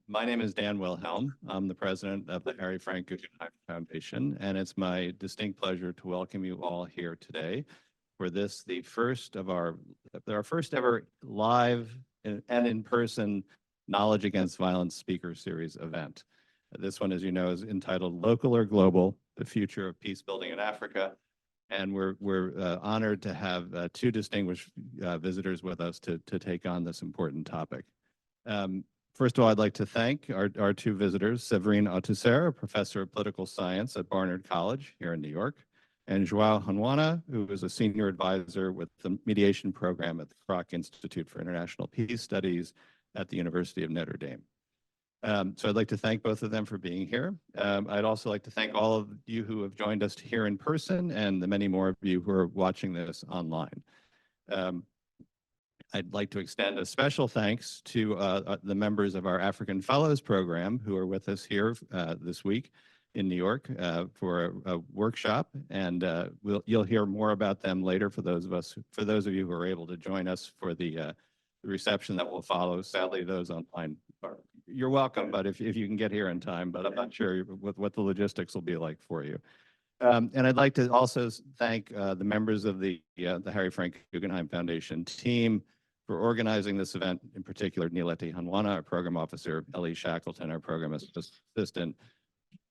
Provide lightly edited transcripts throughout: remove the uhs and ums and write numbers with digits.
My name is Dan Wilhelm. I'm the president of the Harry Frank Guggenheim Foundation, and it's my distinct pleasure to welcome you all here today for this, the first of our first ever live and in-person Knowledge Against Violence speaker series event. This one, as you know, is entitled Local or Global, The Future of Peace Building in Africa. And we're honored to have two distinguished visitors with us to take on this important topic. First of all, I'd like to thank our two visitors, Séverine Autesserre, a professor of political science at Barnard College here in New York, and João Honwana, who is a senior advisor with the mediation program at the Kroc Institute for International Peace Studies at the University of Notre Dame. So I'd like to thank both of them for being here. I'd also like to thank all of you who have joined us here in person and the many more of you who are watching this online. I'd like to extend a special thanks to the members of our African Fellows program who are with us here this week in New York for a workshop, and you'll hear more about them later for those of you who are able to join us for the reception that will follow. Sadly, those online you're welcome, but if you can get here in time, but I'm not sure what the logistics will be like for you. And I'd like to also thank the members of the Harry Frank Guggenheim Foundation team for organizing this event, in particular, Nieleti Honwana, our program officer, Ellie Shackleton, our program assistant,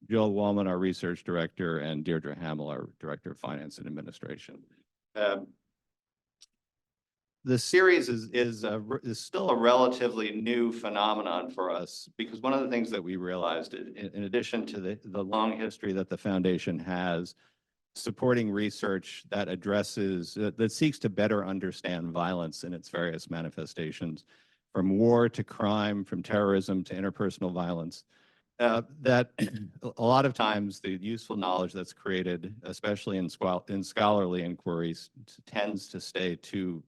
Jill Wallman, our research director, and Deirdre Hamill, our director of finance and administration. The series is still a relatively new phenomenon for us because one of the things that we realized, in addition to the long history that the foundation has supporting research that addresses, that seeks to better understand violence in its various manifestations, from war to crime, from terrorism to interpersonal violence, that a lot of times the useful knowledge that's created, especially in scholarly inquiries, tends to stay too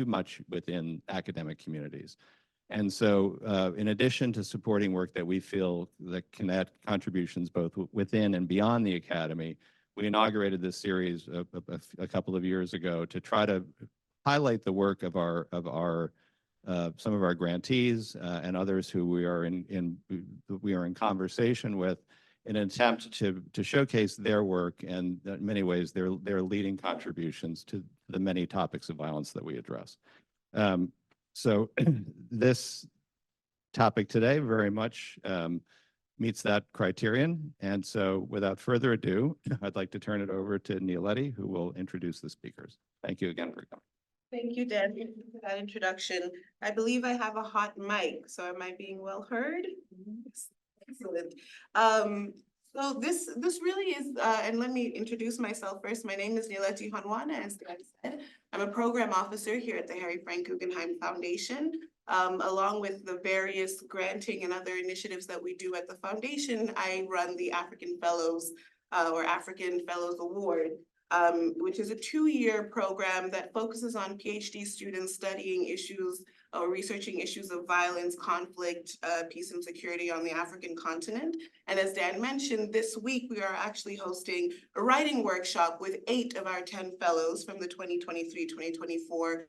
much within academic communities. And so in addition to supporting work that we feel that can add contributions both within and beyond the academy, we inaugurated this series a couple of years ago to try to highlight the work of some of our grantees and others who we are in conversation with in an attempt to showcase their work and in many ways their leading contributions to the many topics of violence that we address. So this topic today very much meets that criterion. And so without further ado, I'd like to turn it over to Nieleti, who will introduce the speakers. Thank you again for coming. Thank you, Dan, for that introduction. I believe I have a hot mic, so am I being well heard? Yes. Excellent. So this really is, and let me introduce myself first. My name is Nieleti Honwana, as Dan said. I'm a program officer here at the Harry Frank Guggenheim Foundation. Along with the various granting and other initiatives that we do at the foundation, I run the African Fellows or African Fellows Award, which is a 2-year program that focuses on PhD students studying issues or researching issues of violence, conflict, peace and security on the African continent. And as Dan mentioned, this week we are actually hosting a writing workshop with 8 of our 10 fellows from the 2023-2024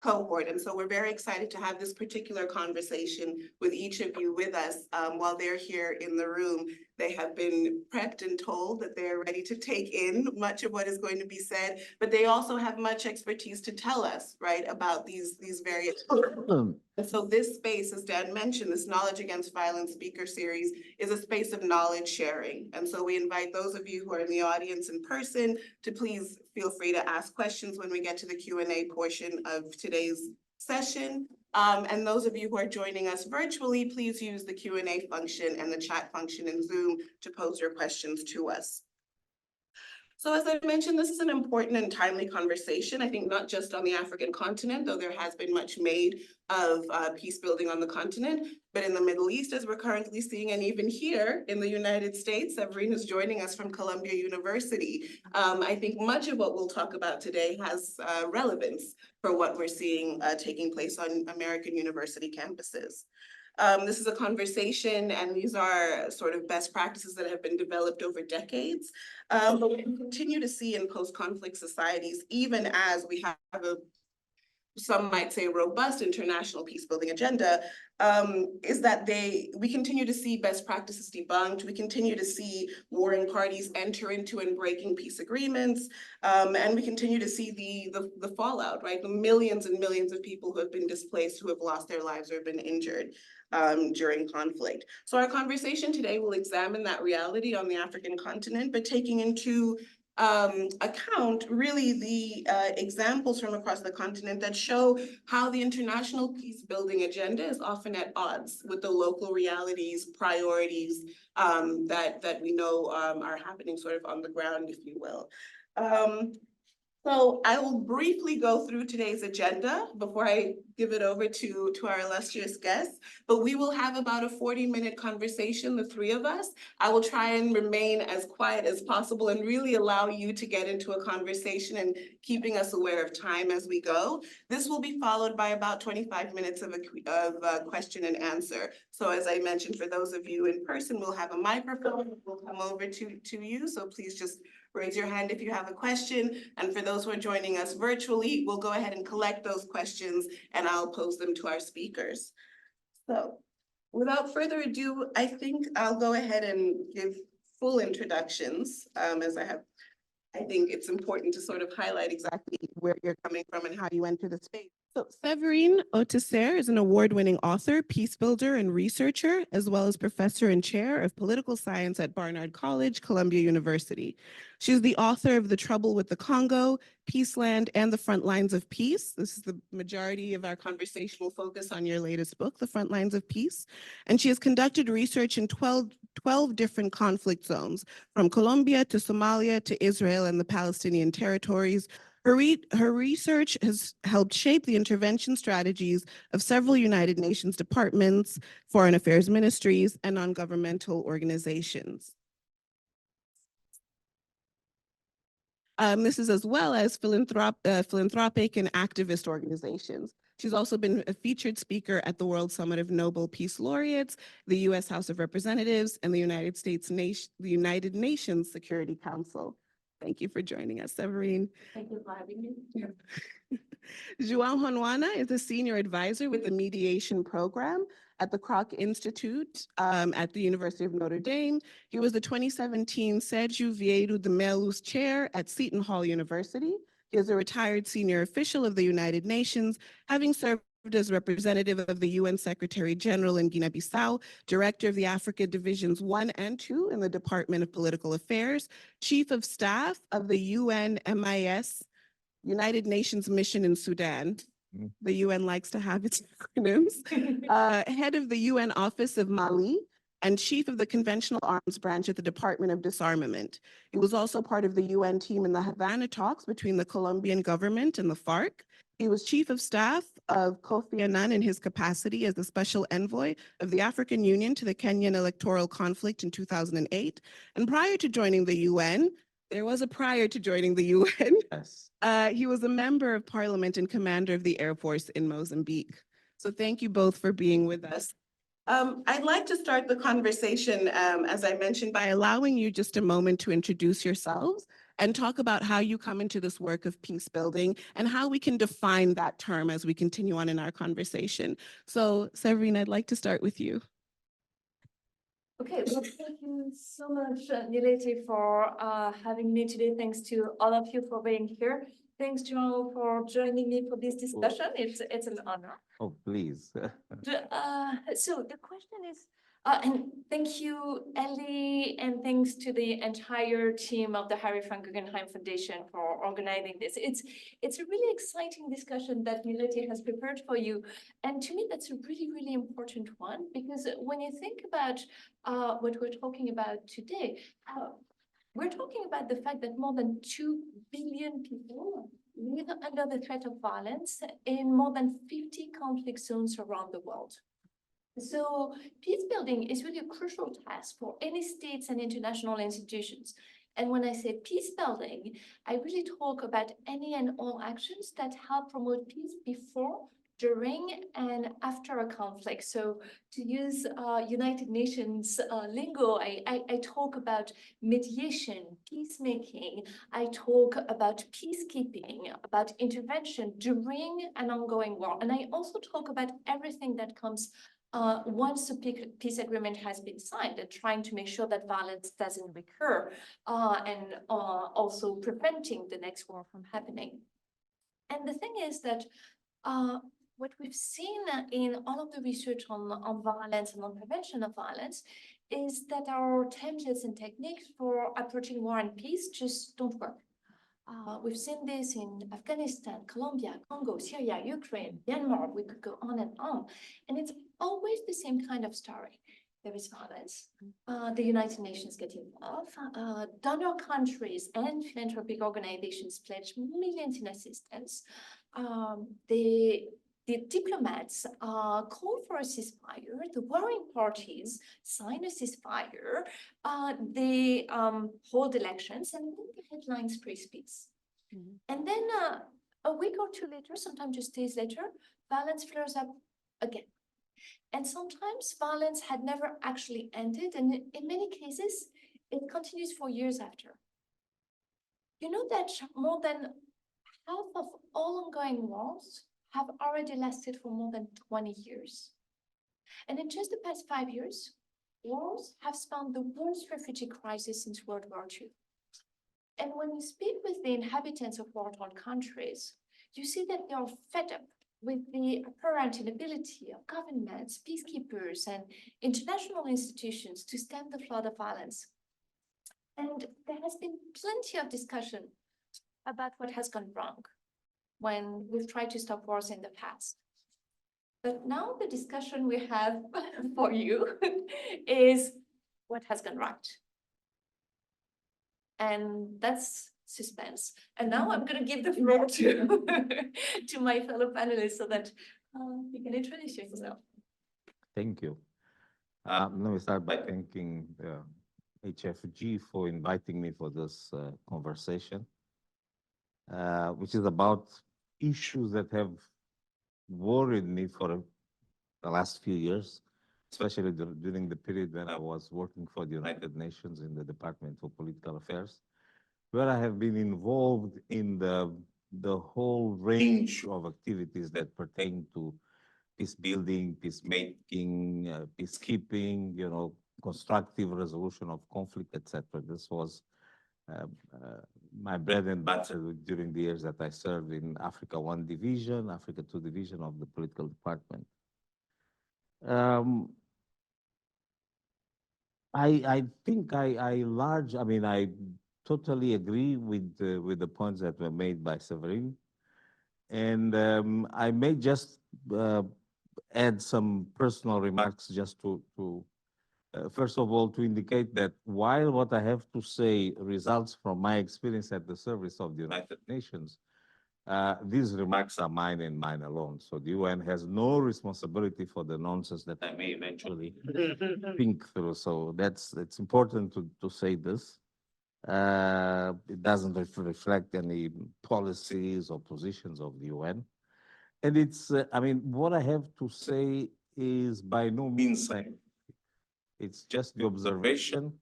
cohort. And so we're very excited to have this particular conversation with each of you with us while they're here in the room. They have been prepped and told that they're ready to take in much of what is going to be said, but they also have much expertise to tell us, right, about these various. And so this space, as Dan mentioned, this Knowledge Against Violence speaker series is a space of knowledge sharing. And so we invite those of you who are in the audience in person to please feel free to ask questions when we get to the Q&A portion of today's session. And those of you who are joining us virtually, please use the Q&A function and the chat function in Zoom to pose your questions to us. So as I mentioned, this is an important and timely conversation, I think not just on the African continent, though there has been much made of peace building on the continent, but in the Middle East, as we're currently seeing, and even here in the United States. Severine is joining us from Columbia University. I think much of what we'll talk about today has relevance for what we're seeing taking place on American university campuses. This is a conversation, and these are sort of best practices that have been developed over decades. But we continue to see in post-conflict societies, even as we have a some might say robust international peace building agenda, is that we continue to see best practices debunked. We continue to see warring parties enter into and breaking peace agreements. And we continue to see the fallout, right? The millions and millions of people who have been displaced, who have lost their lives or have been injured during conflict. So our conversation today will examine that reality on the African continent, but taking into account really the examples from across the continent that show how the international peace building agenda is often at odds with the local realities, priorities that we know are happening sort of on the ground, if you will. So I will briefly go through today's agenda before I give it over to our illustrious guests, but we will have about a 40-minute conversation, the three of us. I will try and remain as quiet as possible and really allow you to get into a conversation and keeping us aware of time as we go. This will be followed by about 25 minutes of a question and answer. So as I mentioned, for those of you in person, we'll have a microphone, we'll come over to you. So please just raise your hand if you have a question. And for those who are joining us virtually, we'll go ahead and collect those questions and I'll pose them to our speakers. So without further ado, I think I'll go ahead and give full introductions I think it's important to sort of highlight exactly where you're coming from and how you enter the space. So Séverine Autesserre is an award-winning author, peace builder, and researcher, as well as professor and chair of political science at Barnard College, Columbia University. She is the author of The Trouble with the Congo, Peaceland, and The Frontlines of Peace. This is the majority of our conversational focus on your latest book, The Frontlines of Peace. And she has conducted research in 12 different conflict zones, from Colombia to Somalia to Israel and the Palestinian territories. Her research has helped shape the intervention strategies of several United Nations departments, foreign affairs ministries, and non-governmental organizations. This is as well as philanthropic and activist organizations. She's also been a featured speaker at the World Summit of Nobel Peace Laureates, the U.S. House of Representatives, and the United Nations Security Council. Thank you for joining us, Séverine. Thank you for having me. João Honwana is a senior advisor with the Mediation program at the Kroc Institute at the University of Notre Dame. He was the 2017 Sérgio Vieira de Mello's chair at Seaton Hall University. He is a retired senior official of the United Nations, having served as representative of the UN Secretary General in Guinea-Bissau, director of the Africa Divisions 1 and 2 in the Department of Political Affairs, chief of staff of the UNMIS, United Nations Mission in Sudan. The UN likes to have its acronyms. Head of the UN Office of Mali, and chief of the Conventional Arms Branch at the Department of Disarmament. He was also part of the UN team in the Havana talks between the Colombian government and the FARC. He was chief of staff of Kofi Annan in his capacity as the special envoy of the African Union to the Kenyan electoral conflict in 2008. And prior to joining the UN, there was a prior to joining the UN. Yes. He was a member of parliament and commander of the Air Force in Mozambique. So thank you both for being with us. I'd like to start the conversation, as I mentioned, by allowing you just a moment to introduce yourselves and talk about how you come into this work of peace building and how we can define that term as we continue on in our conversation. So, Séverine, I'd like to start with you. Okay, well, thank you so much, Nileti, for having me today. Thanks to all of you for being here. Thanks, João, for joining me for this discussion. It's an honor. Oh, please. So the question is, and thank you, Ellie, and thanks to the entire team of the Harry Frank Guggenheim Foundation for organizing this. It's a really exciting discussion that Nileti has prepared for you. And to me, that's a really, really important one, because when you think about what we're talking about today, we're talking about the fact that more than 2 billion people live under the threat of violence in more than 50 conflict zones around the world. So peace building is really a crucial task for any states and international institutions. And when I say peace building, I really talk about any and all actions that help promote peace before, during and after a conflict. So to use United Nations lingo, I talk about mediation, peacemaking. I talk about peacekeeping, about intervention during an ongoing war. And I also talk about everything that comes once a peace agreement has been signed, and trying to make sure that violence doesn't recur, and also preventing the next war from happening. And the thing is that what we've seen in all of the research on violence and on prevention of violence is that our templates and techniques for approaching war and peace just don't work. We've seen this in Afghanistan, Colombia, Congo, Syria, Ukraine, Myanmar. We could go on. And it's always the same kind of story. There is violence. The United Nations get involved. Donor countries and philanthropic organizations pledge millions in assistance. The diplomats call for a ceasefire. The warring parties sign a ceasefire. They hold elections, and then the headlines praise peace. And then a week or two later, sometimes just days later, violence flares up again. And sometimes violence had never actually ended, and in many cases, it continues for years after. You know that more than half of all ongoing wars have already lasted for more than 20 years. And in just the past 5 years, wars have spawned the worst refugee crisis since World War II. And when you speak with the inhabitants of war-torn countries, you see that they are fed up with the apparent inability of governments, peacekeepers, and international institutions to stem the flood of violence. And there has been plenty of discussion about what has gone wrong when we've tried to stop wars in the past. But now the discussion we have for you is what has gone right. And that's suspense. And now I'm going to give the floor to my fellow panelists so that you can introduce yourself. Thank you. Let me start by thanking HFG for inviting me for this conversation, which is about issues that have worried me for the last few years, especially during the period when I was working for the United Nations in the Department for Political Affairs, where I have been involved in the whole range of activities that pertain to peace building, peacemaking, peacekeeping, constructive resolution of conflict, etc. This was my bread and butter during the years that I served in Africa 1 Division, Africa 2 Division of the Political Department. I think I totally agree with the points that were made by Séverine. And I may just add some personal remarks just to first of all, to indicate that while what I have to say results from my experience at the service of the United Nations, these remarks are mine and mine alone. So the UN has no responsibility for the nonsense that I may eventually think through. So it's important to say this. It doesn't reflect any policies or positions of the UN. And it's, what I have to say is by no means scientific. It's just the observation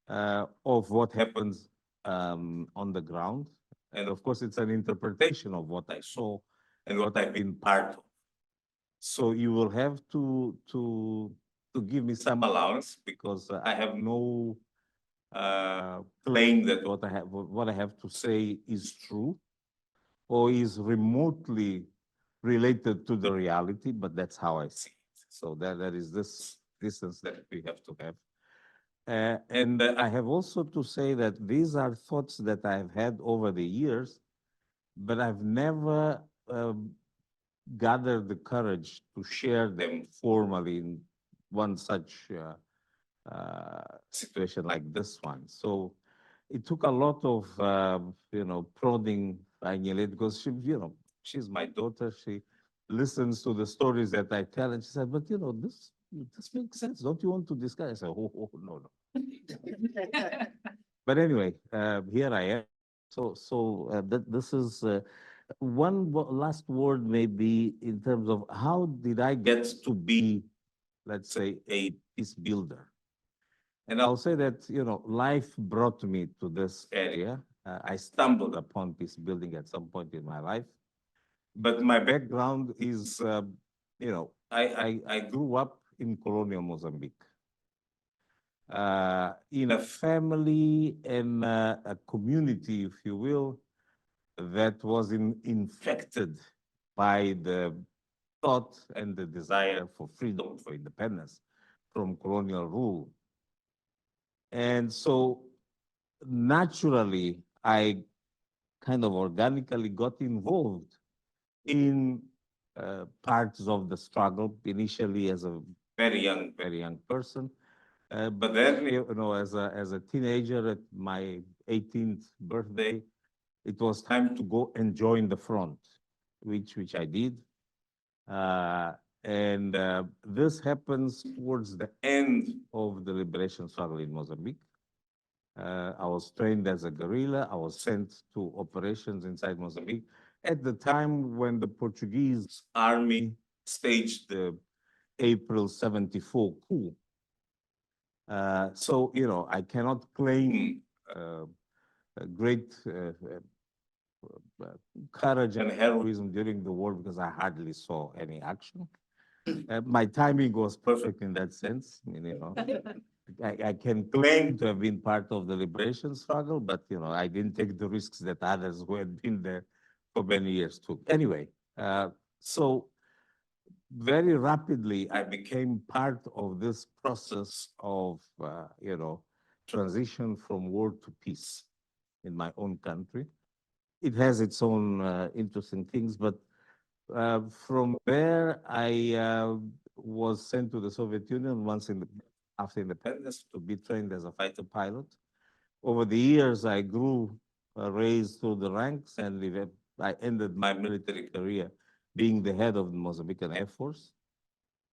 of what happens on the ground. And of course, it's an interpretation of what I saw and what I've been part of. So you will have to give me some allowance because I have no claim that what I have to say is true or is remotely related to the reality, but that's how I see it. So there is this distance that we have to have. And I have also to say that these are thoughts that I've had over the years, but I've never gathered the courage to share them formally in one such situation like this one. So it took a lot of, prodding, because she's my daughter. She listens to the stories that I tell, and she said, but this makes sense. Don't you want to discuss? I said, oh no. But anyway, here I am. So this is last word maybe in terms of how did I get to be, let's say, a peace builder? And I'll say that, life brought me to this area. I stumbled upon peace building at some point in my life. But my background is, I grew up in colonial Mozambique. In a family and a community, if you will, that was infected by the thought and the desire for freedom, for independence from colonial rule. And so naturally, I kind of organically got involved in parts of the struggle, initially as a very young person. But then, as a teenager at my 18th birthday, it was time to go and join the front, which I did. And this happens towards the end of the liberation struggle in Mozambique. I was trained as a guerrilla. I was sent to operations inside Mozambique at the time when the Portuguese army staged the April 74 coup. So, I cannot claim a great courage and heroism during the war because I hardly saw any action. My timing was perfect in that sense. I can claim to have been part of the liberation struggle, but I didn't take the risks that others who had been there for many years took. Anyway, so very rapidly I became part of this process of transition from war to peace in my own country. It has its own interesting things, but from there I was sent to the Soviet Union after independence to be trained as a fighter pilot. Over the years, I grew, raised through the ranks, and I ended my military career being the head of the Mozambican Air Force.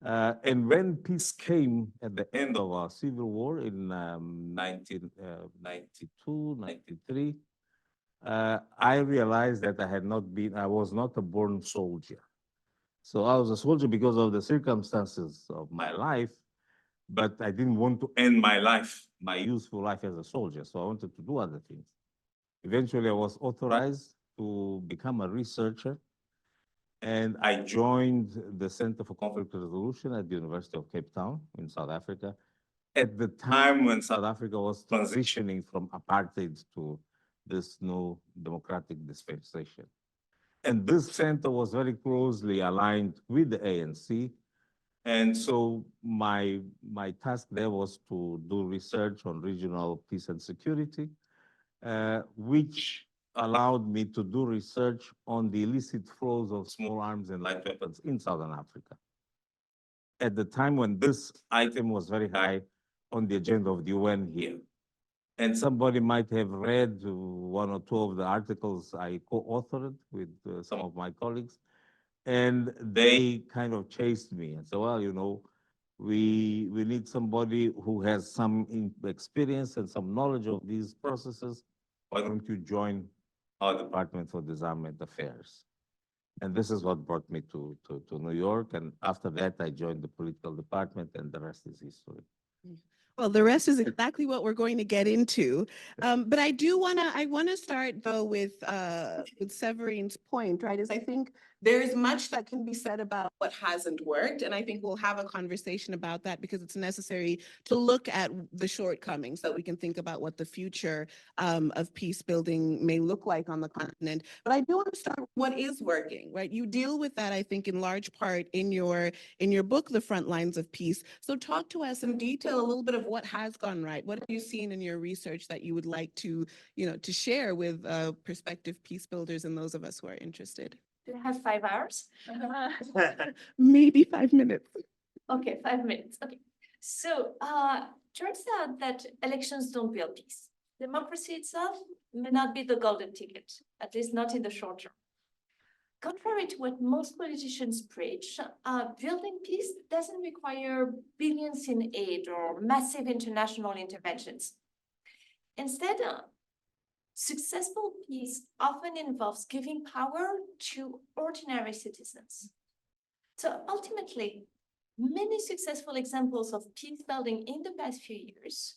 And when peace came at the end of our civil war in 1992, 93, I realized that I was not a born soldier. So I was a soldier because of the circumstances of my life, but I didn't want to end my life, my useful life as a soldier. So I wanted to do other things. Eventually, I was authorized to become a researcher, and I joined the Center for Conflict Resolution at the University of Cape Town in South Africa at the time when South Africa was transitioning from apartheid to this new democratic dispensation. And this center was very closely aligned with the ANC. And so my task there was to do research on regional peace and security, which allowed me to do research on the illicit flows of small arms and light weapons in Southern Africa. At the time when this item was very high on the agenda of the UN here. And somebody might have read one or two of the articles I co-authored with some of my colleagues, and they kind of chased me and said, well, we need somebody who has some experience and some knowledge of these processes. Why don't you join our Department for Disarmament Affairs? And this is what brought me to New York. And after that, I joined the political department, and the rest is history. Well, the rest is exactly what we're going to get into. But I want to start though with Severine's point, right? Is I think there's much that can be said about what hasn't worked. And I think we'll have a conversation about that because it's necessary to look at the shortcomings so that we can think about what the future of peace building may look like on the continent. But I do want to start with what is working, right? You deal with that, I think, in large part in your book, The Frontlines of Peace. So talk to us in detail a little bit of what has gone right. What have you seen in your research that you would like to, to share with prospective peace builders and those of us who are interested? Do you have 5 hours? Maybe 5 minutes. Okay, 5 minutes. Okay. So turns out that elections don't build peace. Democracy itself may not be the golden ticket, at least not in the short term. Contrary to what most politicians preach, building peace doesn't require billions in aid or massive international interventions. Instead, successful peace often involves giving power to ordinary citizens. So ultimately, many successful examples of peace building in the past few years,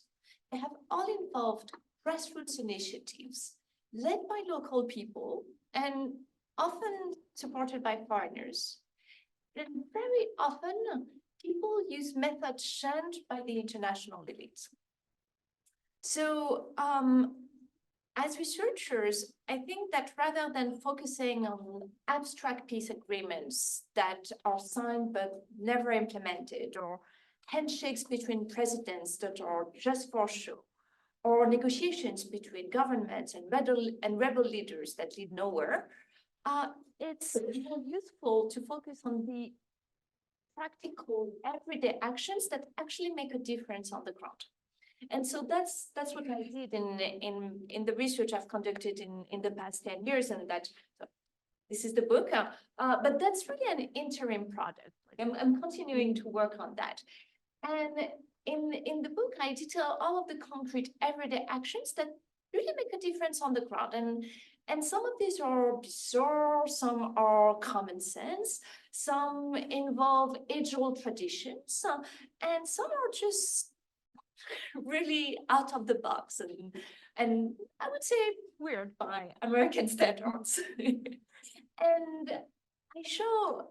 they have all involved grassroots initiatives led by local people and often supported by foreigners. And very often, people use methods shunned by the international elites. So as researchers, I think that rather than focusing on abstract peace agreements that are signed but never implemented, or handshakes between presidents that are just for show, or negotiations between governments and rebel leaders that lead nowhere, it's more useful to focus on the practical everyday actions that actually make a difference on the ground. And so that's what I did in the research I've conducted in the past 10 years, and that so this is the book, but that's really an interim product. Like I'm continuing to work on that. And in the book, I detail all of the concrete everyday actions that really make a difference on the ground. And some of these are bizarre, some are common sense, some involve age-old traditions, and some are just really out of the box and I would say weird by American standards. And I show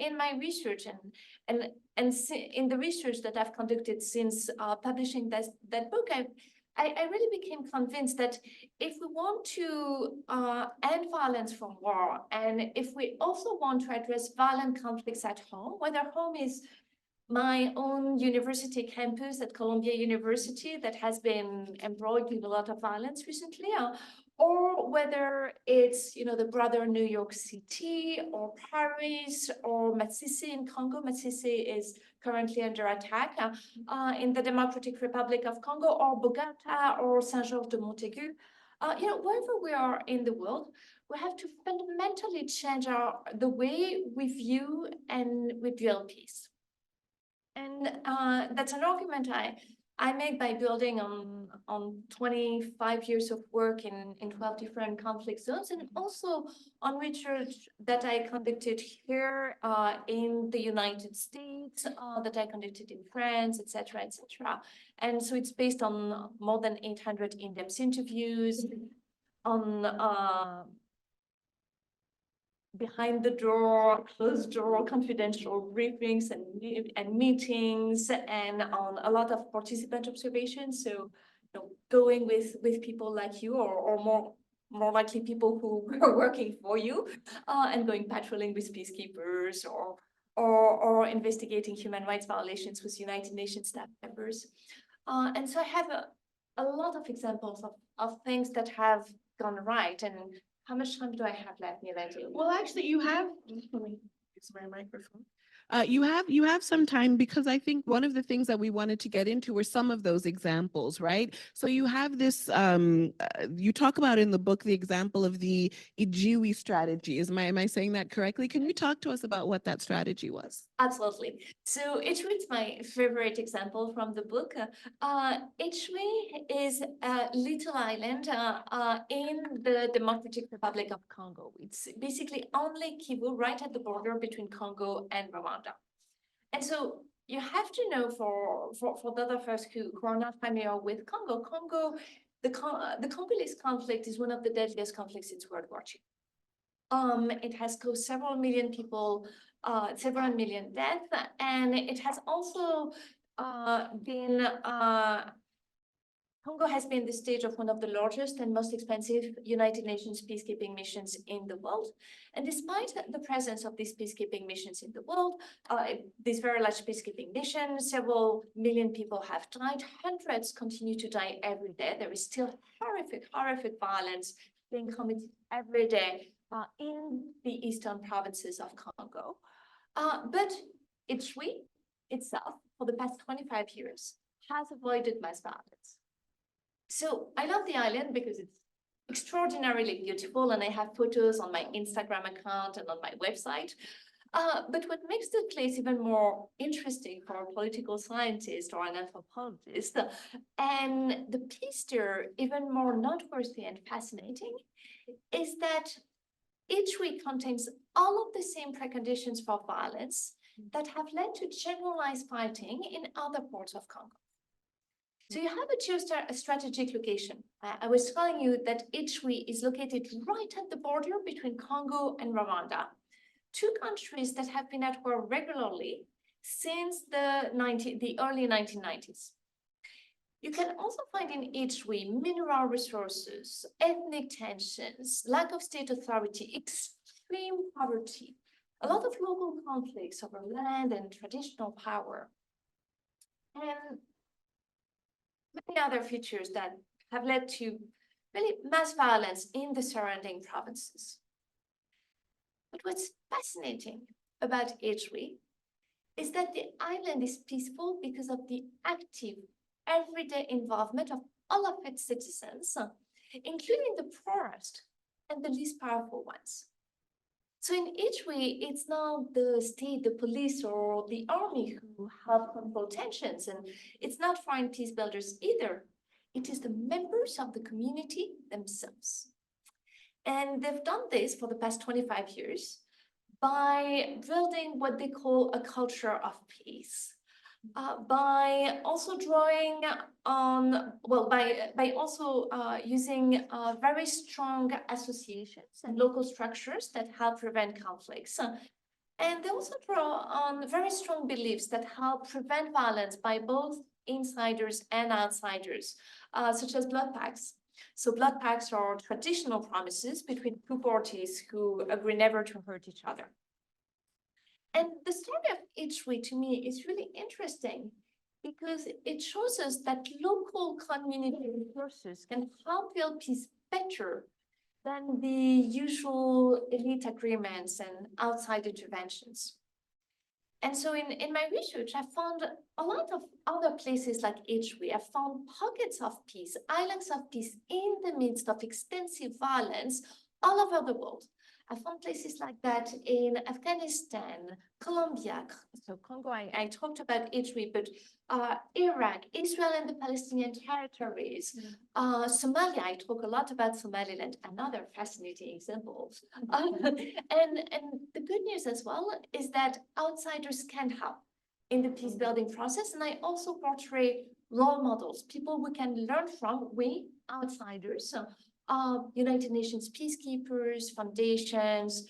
in my research and in the research that I've conducted since publishing that book, I really became convinced that if we want to end violence from war, and if we also want to address violent conflicts at home, whether home is my own university campus at Columbia University that has been embroiled with a lot of violence recently, or whether it's, the broader New York City or Paris or Masisi in Congo. Masisi is currently under attack in the Democratic Republic of Congo, or Bogota or Saint-Georges-de-Montaigu. Wherever we are in the world, we have to fundamentally change the way we view and we build peace. And that's an argument I make by building on 25 years of work in 12 different conflict zones, and also on research that I conducted here in the United States, that I conducted in France, etc., etc. And so it's based on more than 800 in-depth interviews, on behind the door, closed door, confidential briefings and meetings, and on a lot of participant observations. So, going with people like you, or more likely people who are working for you, and going patrolling with peacekeepers, or investigating human rights violations with United Nations staff members. And so I have a lot of examples of things that have gone right. And how much time do I have left, Milady? Well, actually, you have, let me use my microphone. You have some time, because I think one of the things that we wanted to get into were some of those examples, right? So you have this, you talk about in the book the example of the Ijiwi strategy. Am I saying that correctly? Can you talk to us about what that strategy was? Absolutely. So Ijiwi is my favorite example from the book. Ijiwi is a little island in the Democratic Republic of Congo. It's basically on Lake Kivu, right at the border between Congo and Rwanda. And so you have to know, for those of us who are not familiar with Congo, the Congolese conflict is one of the deadliest conflicts since World War II. It has caused several million people, several million deaths, and it has also been Congo has been the stage of one of the largest and most expensive United Nations peacekeeping missions in the world. And despite the presence of these peacekeeping missions in the world, these very large peacekeeping missions, several million people have died, hundreds continue to die every day. There is still horrific violence being committed every day in the eastern provinces of Congo. But Ijiwi itself, for the past 25 years, has avoided mass violence. So I love the island because it's extraordinarily beautiful, and I have photos on my Instagram account and on my website. But what makes the place even more interesting for a political scientist or an anthropologist, and the piece there even more noteworthy and fascinating, is that each week contains all of the same preconditions for violence that have led to generalized fighting in other parts of Congo. So you have a strategic location. I was telling you that Itchui is located right at the border between Congo and Rwanda, two countries that have been at war regularly since the early 1990s. You can also find in Itchui mineral resources, ethnic tensions, lack of state authority, extreme poverty, a lot of local conflicts over land and traditional power, and many other features that have led to really mass violence in the surrounding provinces. But what's fascinating about Itchui is that the island is peaceful because of the active, everyday involvement of all of its citizens, including the poorest and the least powerful ones. So in Itchui, it's not the state, the police, or the army who help control tensions, and it's not foreign peace builders either. It is the members of the community themselves. And they've done this for the past 25 years by building what they call a culture of peace. By also drawing on, well, by also using very strong associations and local structures that help prevent conflicts. And they also draw on very strong beliefs that help prevent violence by both insiders and outsiders, such as blood pacts. So blood pacts are traditional promises between two parties who agree never to hurt each other. And the story of Itchui, to me, is really interesting because it shows us that local community resources can help build peace better than the usual elite agreements and outside interventions. And so in my research, I found a lot of other places like Itchui. I found pockets of peace, islands of peace in the midst of extensive violence all over the world. I found places like that in Afghanistan, Colombia, so Congo, I talked about Itchui, but Iraq, Israel and the Palestinian territories, Somalia, I talk a lot about Somaliland, another fascinating example. And the good news as well is that outsiders can help in the peace building process. And I also portray role models, people we can learn from, we outsiders, United Nations peacekeepers, foundations,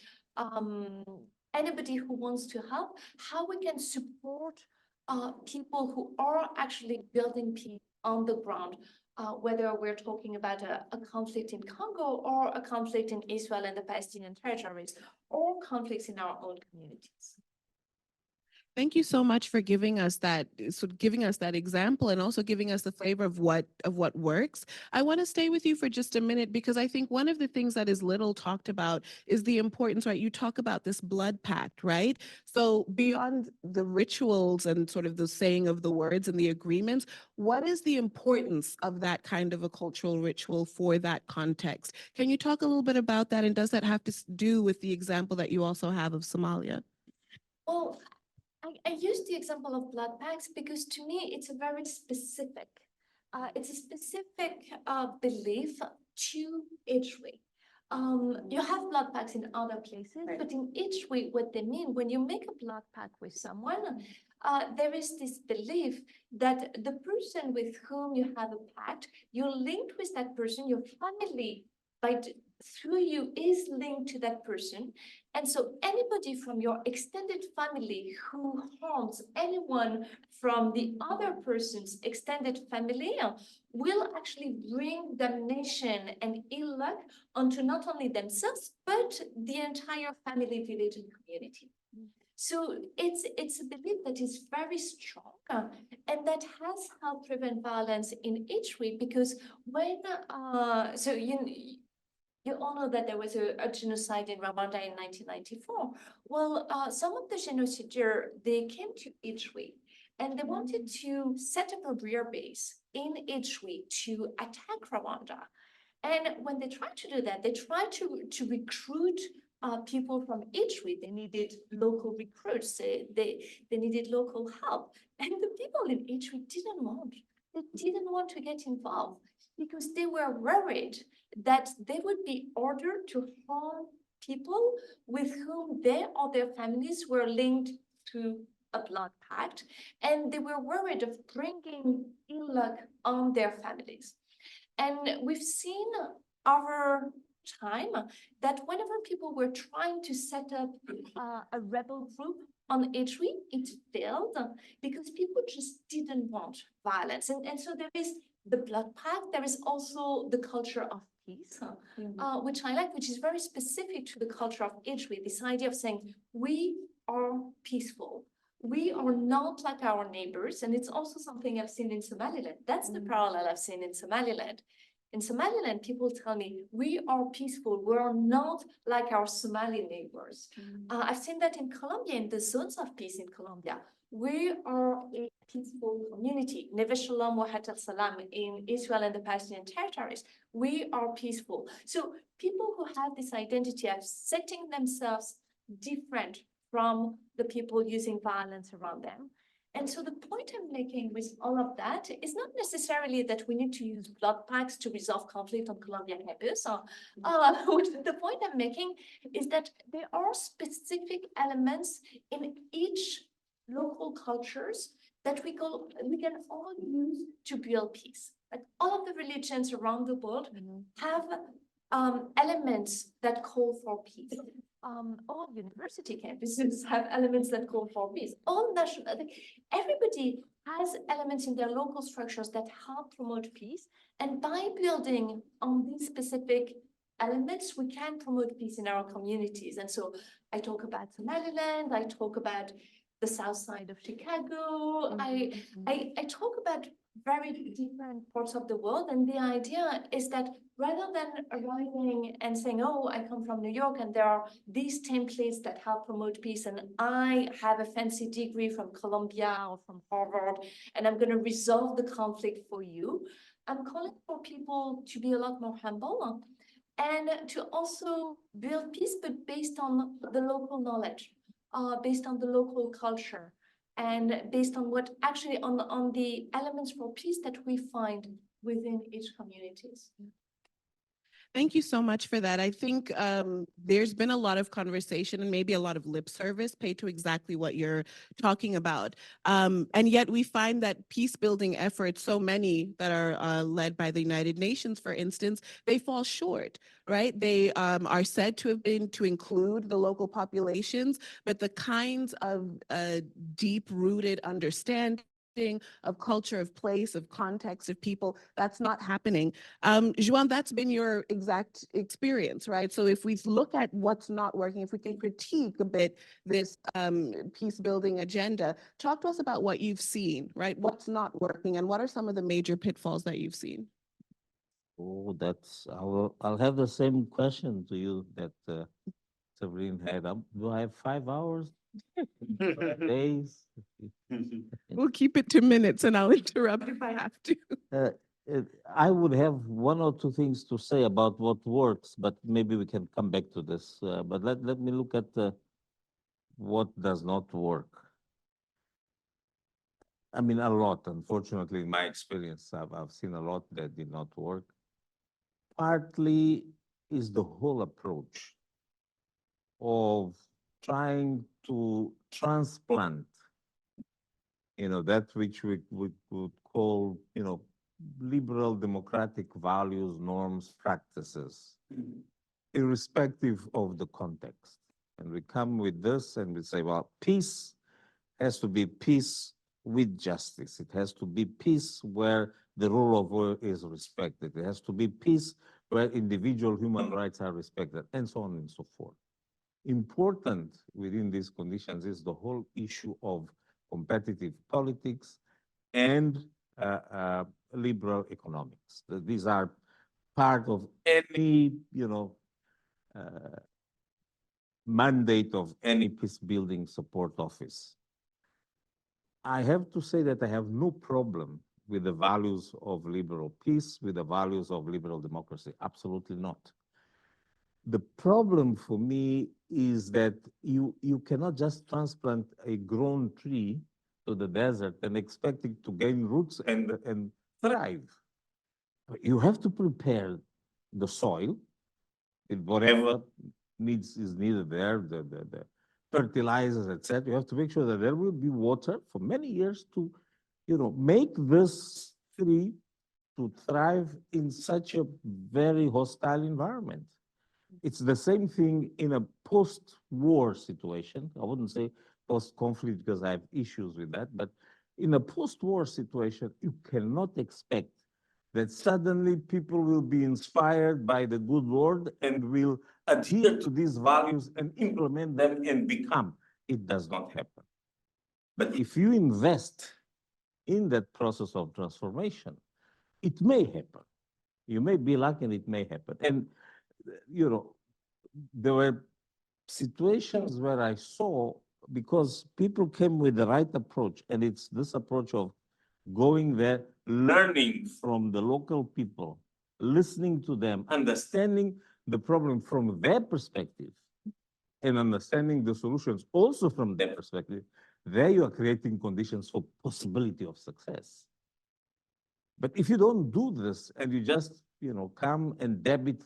anybody who wants to help, how we can support people who are actually building peace on the ground, whether we're talking about a conflict in Congo or a conflict in Israel and the Palestinian territories, or conflicts in our own communities. Thank you so much for giving us that, example, and also giving us the flavor of what works. I want to stay with you for just a minute because I think one of the things that is little talked about is the importance, right? You talk about this blood pact, right? So beyond the rituals and sort of the saying of the words and the agreements, what is the importance of that kind of a cultural ritual for that context? Can you talk a little bit about that? And does that have to do with the example that you also have of Somalia? Well, I use the example of blood pacts because to me it's a very specific, belief to Itchui. You have blood pacts in other places, right, but in Itchui, what they mean when you make a blood pact with someone, there is this belief that the person with whom you have a pact, you're linked with that person, your family through you is linked to that person. And so anybody from your extended family who harms anyone from the other person's extended family will actually bring damnation and ill luck onto not only themselves, but the entire family, village, and community. So it's a belief that is very strong and that has helped prevent violence in Itchui because when, you all know that there was a genocide in Rwanda in 1994. Well, some of the genocidaires, they came to Itchui and they wanted to set up a rear base in Itchui to attack Rwanda. And when they tried to do that, they tried to recruit people from Italy. They needed local recruits. They needed local help. And the people in Italy didn't want. They didn't want to get involved because they were worried that they would be ordered to harm people with whom they or their families were linked to a blood pact, and they were worried of bringing ill luck on their families. And we've seen over time that whenever people were trying to set up a rebel group on Italy, it failed because people just didn't want violence. And so there is the blood pact, there is also the culture of peace, which I like, which is very specific to the culture of Italy, this idea of saying, we are peaceful. We are not like our neighbors. And it's also something I've seen in Somaliland. That's the parallel I've seen in Somaliland. In Somaliland, people tell me, we are peaceful. We are not like our Somali neighbors. I've seen that in Colombia, in the zones of peace in Colombia. We are a peaceful community. Neve Shalom Wahat al-Salam in Israel and the Palestinian territories. We are peaceful. So people who have this identity of setting themselves different from the people using violence around them. And so the point I'm making with all of that is not necessarily that we need to use blood pacts to resolve conflict on Colombia campus. The point I'm making is that there are specific elements in each local cultures that we can all use to build peace. Like all of the religions around the world have elements that call for peace. All university campuses have elements that call for peace. All national, everybody has elements in their local structures that help promote peace. And by building on these specific elements, we can promote peace in our communities. And so I talk about Somaliland, I talk about the south side of Chicago, I talk about very different parts of the world. And the idea is that rather than arriving and saying, oh, I come from New York and there are these templates that help promote peace, and I have a fancy degree from Columbia or from Harvard, and I'm going to resolve the conflict for you. I'm calling for people to be a lot more humble and to also build peace, but based on the local knowledge, based on the local culture, and based on what actually on the elements for peace that we find within each communities. Thank you so much for that. I think there's been a lot of conversation and maybe a lot of lip service paid to exactly what you're talking about. And yet we find that peace building efforts, so many that are led by the United Nations, for instance, they fall short, right? They are said to have been to include the local populations, but the kinds of deep-rooted understanding of culture, of place, of context, of people, that's not happening. João, that's been your exact experience, right? So if we look at what's not working, if we can critique a bit this peace building agenda, talk to us about what you've seen, right? What's not working and what are some of the major pitfalls that you've seen? Oh, I'll have the same question to you that Severine had. Do I have 5 hours? Days? We'll keep it to minutes and I'll interrupt if I have to. I would have 1 or 2 things to say about what works, but maybe we can come back to this. But let me look at what does not work. I mean, a lot, unfortunately, in my experience, I've seen a lot that did not work. Partly is the whole approach of trying to transplant, that which we would call, liberal democratic values, norms, practices, irrespective of the context. And we come with this and we say, well, peace has to be peace with justice. It has to be peace where the rule of law is respected. It has to be peace where individual human rights are respected, and so on and so forth. Important within these conditions is the whole issue of competitive politics and liberal economics. These are part of any, mandate of any peace building support office. I have to say that I have no problem with the values of liberal peace, with the values of liberal democracy. Absolutely not. The problem for me is that you cannot just transplant a grown tree to the desert and expect it to gain roots and thrive. You have to prepare the soil with whatever is needed there, the fertilizers, etc. You have to make sure that there will be water for many years to, make this tree to thrive in such a very hostile environment. It's the same thing in a post-war situation. I wouldn't say post-conflict because I have issues with that, but in a post-war situation, you cannot expect that suddenly people will be inspired by the good Lord and will adhere to these values and implement them and become. It does not happen. But if you invest in that process of transformation, it may happen. You may be lucky and it may happen. And, there were situations where I saw, because people came with the right approach, and it's this approach of going there, learning from the local people, listening to them, understanding the problem from their perspective, and understanding the solutions also from their perspective. There you are creating conditions for possibility of success. But if you don't do this and you just, come and debit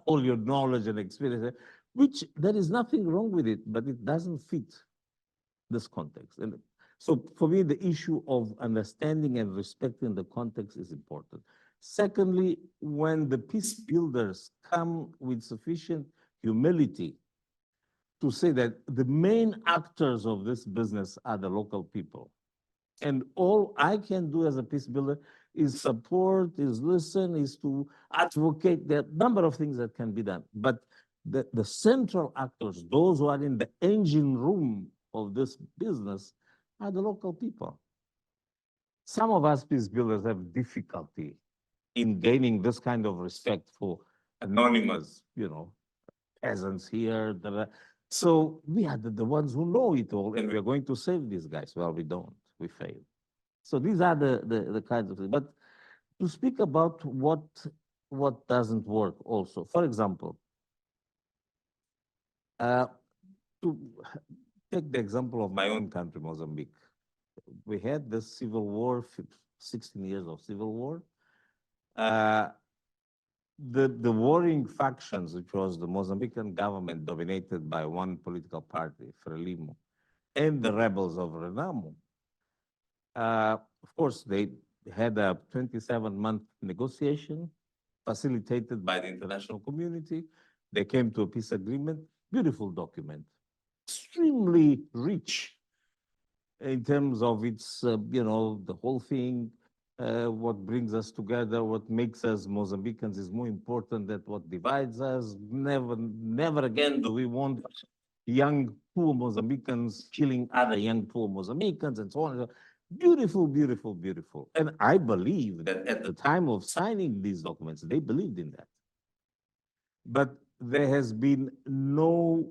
all your knowledge and experience, which there is nothing wrong with it, but it doesn't fit this context. And so for me, the issue of understanding and respecting the context is important. Secondly, when the peace builders come with sufficient humility to say that the main actors of this business are the local people, and all I can do as a peace builder is support, is listen, is to advocate. There are a number of things that can be done. But the central actors, those who are in the engine room of this business, are the local people. Some of us peace builders have difficulty in gaining this kind of respect for anonymous, peasants here. So we are the ones who know it all, and we are going to save these guys. Well, we don't. We fail. So these are the kinds of things. But to speak about what doesn't work also, for example, to take the example of my own country, Mozambique. We had this civil war, 16 years of civil war. The warring factions, which was the Mozambican government dominated by one political party, Frelimo, and the rebels of Renamo, of course, they had a 27-month negotiation facilitated by the international community. They came to a peace agreement, beautiful document, extremely rich in terms of its, the whole thing, what brings us together, what makes us Mozambicans is more important than what divides us. Never again do we want young, poor Mozambicans killing other young, poor Mozambicans and so on. Beautiful, beautiful, beautiful. And I believe that at the time of signing these documents, they believed in that. But there has been no,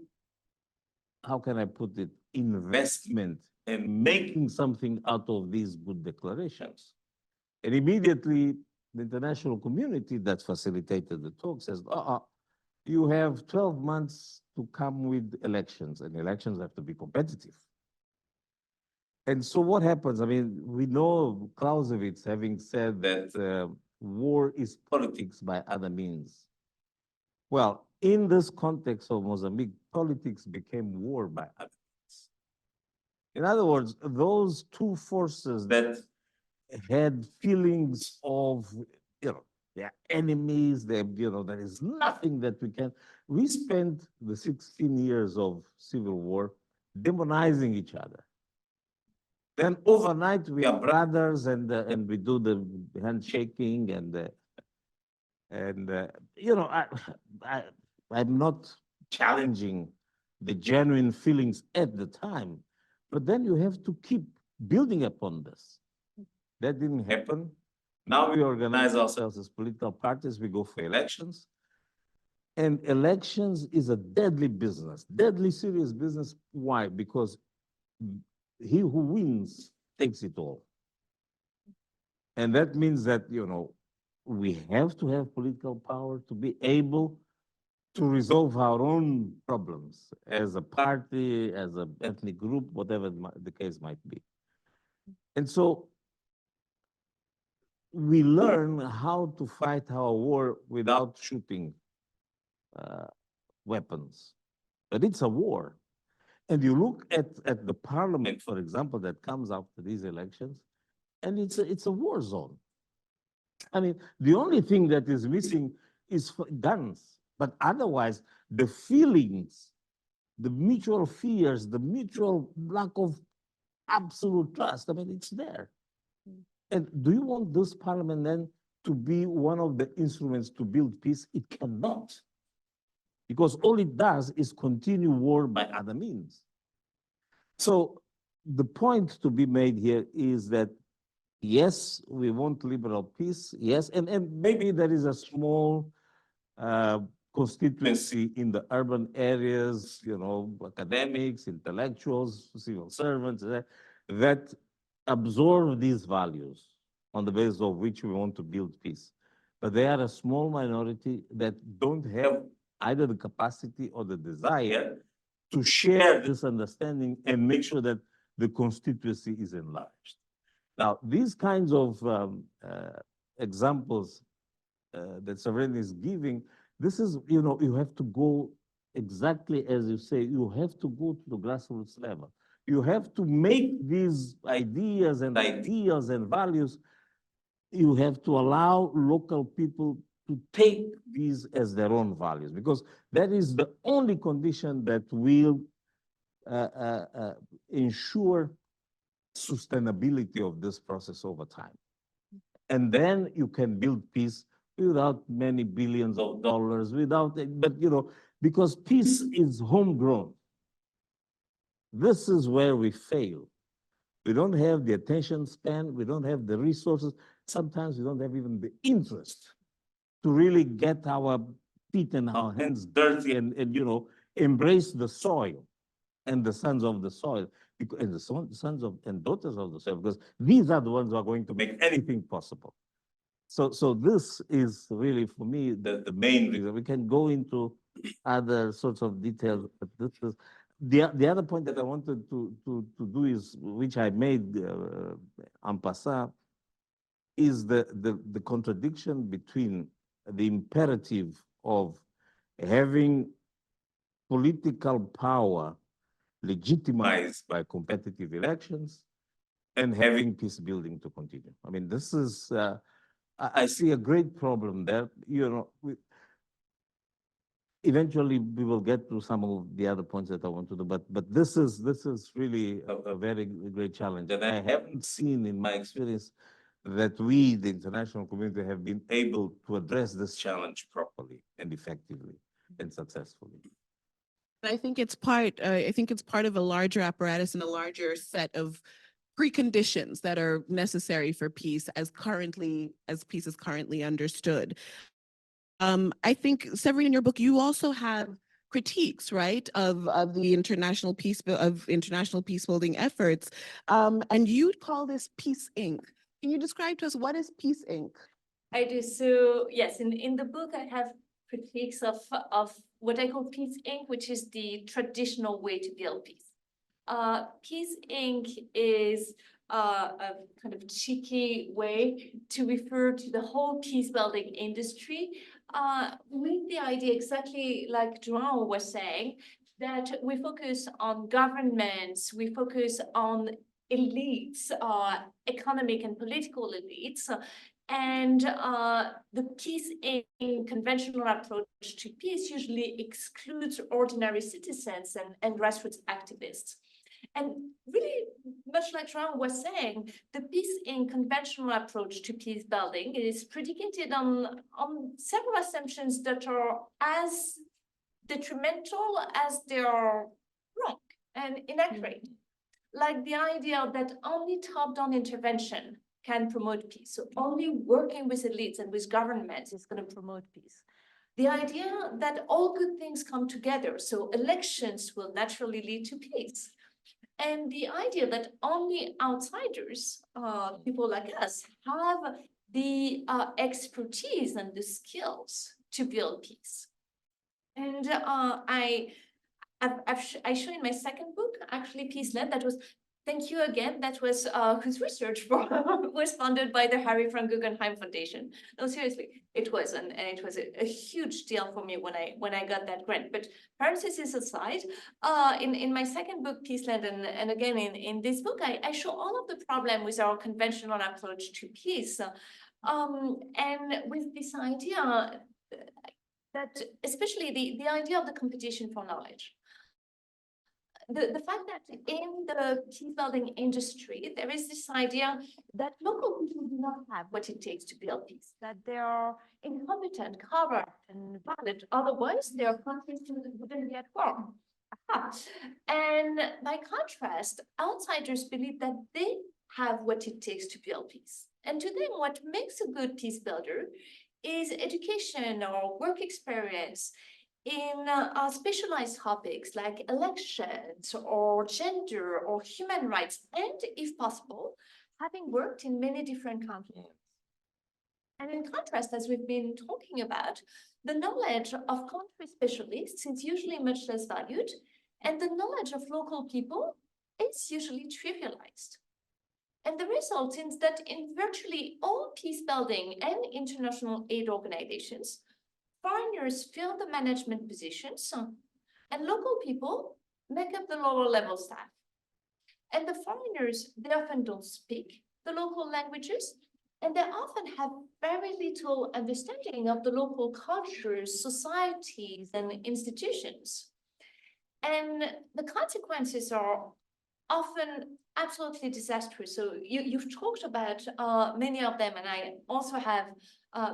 how can I put it, investment in making something out of these good declarations. And immediately, the international community that facilitated the talk says, you have 12 months to come with elections, and elections have to be competitive. And so what happens? I mean, we know Clausewitz having said that war is politics by other means. Well, in this context of Mozambique, politics became war by other means. In other words, those two forces that had feelings of, they're enemies, there is nothing that we can. We spent the 16 years of civil war demonizing each other. Then overnight we are brothers, and we do the handshaking I'm not challenging the genuine feelings at the time, but then you have to keep building upon this. That didn't happen. Now we organize ourselves as political parties. We go for elections, and elections is a deadly business, deadly serious business. Why? Because he who wins takes it all. And that means that, we have to have political power to be able to resolve our own problems as a party, as an ethnic group, whatever the case might be. And so we learn how to fight our war without shooting weapons. But it's a war. And you look at the parliament, for example, that comes after these elections, and it's a war zone. I mean, the only thing that is missing is guns. But otherwise, the feelings, the mutual fears, the mutual lack of absolute trust, I mean, it's there. And do you want this parliament then to be one of the instruments to build peace? It cannot. Because all it does is continue war by other means. So the point to be made here is that, yes, we want liberal peace, yes, and maybe there is a small constituency in the urban areas, you know, academics, intellectuals, civil servants, that absorb these values on the basis of which we want to build peace. But they are a small minority that don't have either the capacity or the desire to share this understanding and make sure that the constituency is enlarged. Now, these kinds of examples that Severine is giving, this is, you know, you have to go exactly as you say, you have to go to the grassroots level. You have to make these ideas and values, you have to allow local people to take these as their own values, because that is the only condition that will ensure sustainability of this process over time. And then you can build peace without many billions of dollars, but you know, because peace is homegrown. This is where we fail. We don't have the attention span, we don't have the resources, sometimes we don't have even the interest to really get our feet and our hands dirty and you know, embrace the soil and the sons of the soil, and the sons of and daughters of the soil, because these are the ones who are going to make anything possible. So this is really, for me, the main reason. We can go into other sorts of details, but this is the other point that I wanted to do is, which I made en passant, is the contradiction between the imperative of having political power legitimized by competitive elections and having peace building to continue. I mean, this is, I see a great problem there. You know, eventually we will get to some of the other points that I want to do, but this is really a very great challenge. And I haven't seen in my experience that we, the international community, have been able to address this challenge properly and effectively and successfully. I think it's part of a larger apparatus and a larger set of preconditions that are necessary for peace as peace is currently understood. I think, Severine, in your book, you also have critiques, right, of the international peace building efforts, and you call this Peace Inc. Can you describe to us what is Peace Inc.? I do. So yes, in the book, I have critiques of what I call Peace Inc., which is the traditional way to build peace. Peace Inc. is a kind of cheeky way to refer to the whole peace building industry, with the idea, exactly like João was saying, that we focus on governments, we focus on elites, economic and political elites, and the peace in conventional approach to peace usually excludes ordinary citizens and grassroots activists. And really, much like João was saying, the peace in conventional approach to peace building is predicated on several assumptions that are as detrimental as they are wrong and inaccurate. Like the idea that only top-down intervention can promote peace. So only working with elites and with governments is going to promote peace. The idea that all good things come together, so elections will naturally lead to peace. And the idea that only outsiders, people like us, have the expertise and the skills to build peace. And I show in my second book, actually Peaceland, that was, thank you again, that was whose research was funded by the Harry Frank Guggenheim Foundation. No, seriously, it was, and it was a huge deal for me when I got that grant. But parentheses aside, in my second book, Peaceland, and again in this book, I show all of the problem with our conventional approach to peace, and with this idea that especially the idea of the competition for knowledge. The fact that in the peace building industry, there is this idea that local people do not have what it takes to build peace, that they are incompetent, corrupt, and violent. Otherwise, their countries wouldn't be at war. Aha. And by contrast, outsiders believe that they have what it takes to build peace. And to them, what makes a good peace builder is education or work experience in specialized topics like elections or gender or human rights, and if possible, having worked in many different countries. And in contrast, as we've been talking about, the knowledge of country specialists is usually much less valued, and the knowledge of local people is usually trivialized. And the result is that in virtually all peace building and international aid organizations, foreigners fill the management positions, and local people make up the lower level staff. And the foreigners, they often don't speak the local languages, and they often have very little understanding of the local cultures, societies, and institutions. And the consequences are often absolutely disastrous. So you've talked about many of them, and I also have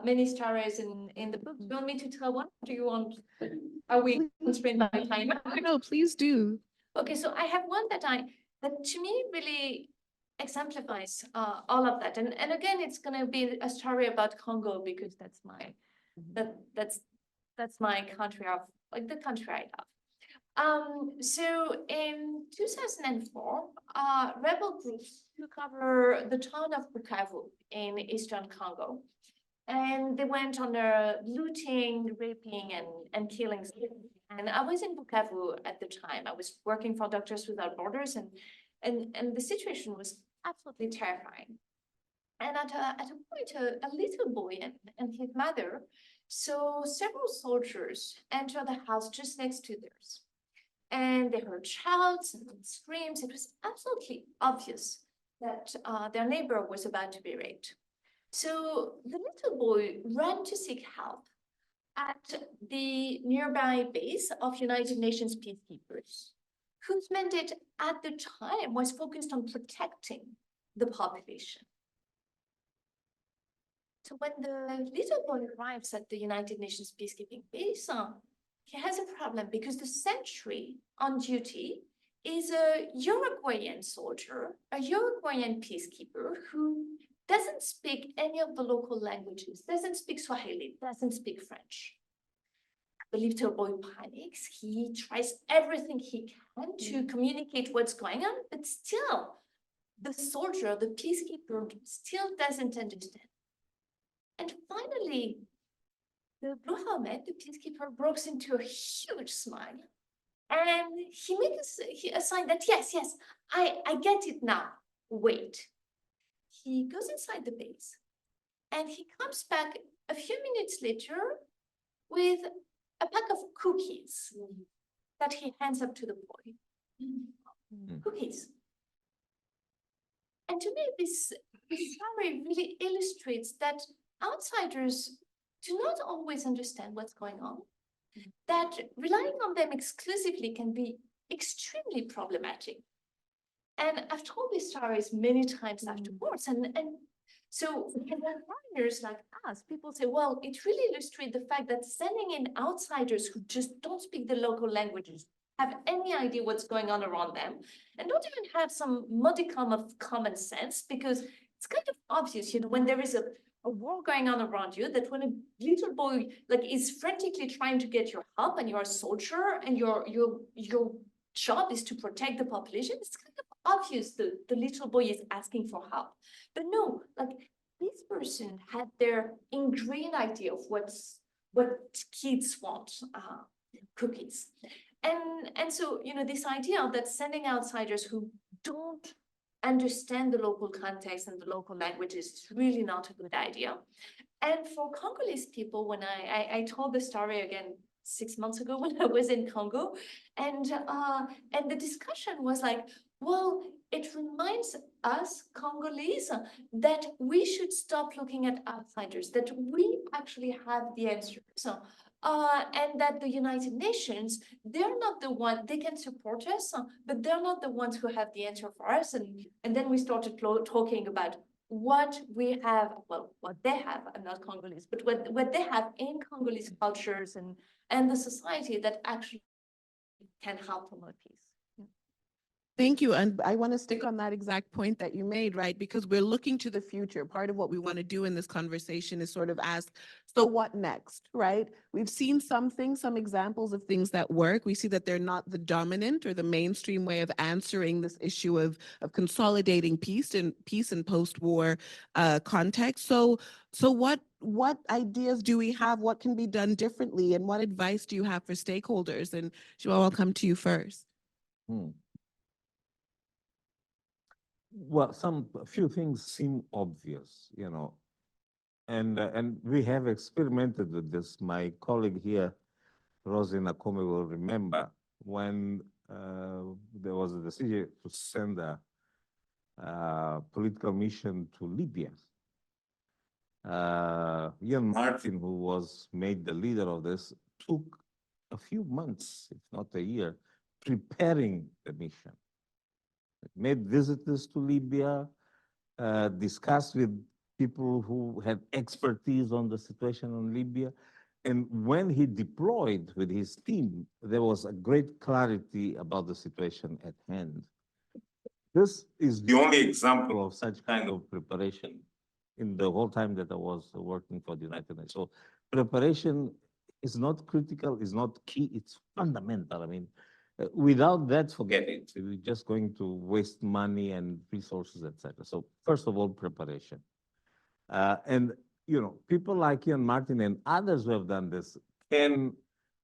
many stories in the book. Do you want me to tell one? Do you want? Are we constrained by time? No, please do. Okay, so I have one that to me really exemplifies all of that. And again, it's going to be a story about Congo, because that's my that's my country of, like, the country I love. So in 2004, rebel groups took over the town of Bukavu in eastern Congo, and they went on looting, raping, and killing. And I was in Bukavu at the time. I was working for Doctors Without Borders, and the situation was absolutely terrifying. And at a point, a little boy and his mother saw several soldiers enter the house just next to theirs. And they heard shouts and screams. It was absolutely obvious that their neighbor was about to be raped. So the little boy ran to seek help at the nearby base of United Nations peacekeepers, whose mandate at the time was focused on protecting the population. So when the little boy arrives at the United Nations peacekeeping base, he has a problem, because the sentry on duty is a Uruguayan soldier, a Uruguayan peacekeeper who doesn't speak any of the local languages, doesn't speak Swahili, doesn't speak French. The little boy panics. He tries everything he can to communicate what's going on, but still, the soldier, the peacekeeper, still doesn't understand. And finally, the blue helmet, the peacekeeper, breaks into a huge smile, and he makes a sign that yes, I get it now. Wait. He goes inside the base, and he comes back a few minutes later with a pack of cookies that he hands up to the boy. Cookies. And to me, this story really illustrates that outsiders do not always understand what's going on, that relying on them exclusively can be extremely problematic. And I've told these stories many times afterwards. And so when foreigners like us, people say, well, it really illustrates the fact that sending in outsiders who just don't speak the local languages, have any idea what's going on around them, and don't even have some modicum of common sense, because it's kind of obvious, when there is a war going on around you, that when a little boy is frantically trying to get your help, and you're a soldier, and your job is to protect the population, it's kind of obvious the little boy is asking for help. But no, this person had their ingrained idea of what kids want. cookies. And so, this idea that sending outsiders who don't understand the local context and the local language is really not a good idea. And for Congolese people, when I told the story again 6 months ago when I was in Congo, and the discussion was like, well, it reminds us Congolese that we should stop looking at outsiders, that we actually have the answers. And that the United Nations, they're not the one, they can support us, but they're not the ones who have the answer for us. And then we started talking about what we have, well, what they have, I'm not Congolese, but what they have in Congolese cultures and the society that actually can help promote peace. Thank you. And I want to stick on that exact point that you made, right? Because we're looking to the future. Part of what we want to do in this conversation is sort of ask, so what next, right? We've seen some things, some examples of things that work. We see that they're not the dominant or the mainstream way of answering this issue of consolidating peace and post-war context. So what ideas do we have? What can be done differently? And what advice do you have for stakeholders? And João, I'll come to you first. Well, a few things seem obvious, and we have experimented with this. My colleague here, Rosina Kome, will remember when there was a decision to send a political mission to Libya. Ian Martin, who was made the leader of this, took a few months, if not a year, preparing the mission. Made visitors to Libya, discussed with people who had expertise on the situation in Libya. And when he deployed with his team, there was a great clarity about the situation at hand. This is the only example of such kind of preparation in the whole time that I was working for the United Nations. So preparation is not critical, is not key, it's fundamental. I mean, without that, forget it. We're just going to waste money and resources, etc. So first of all, preparation. And people like Ian Martin and others who have done this can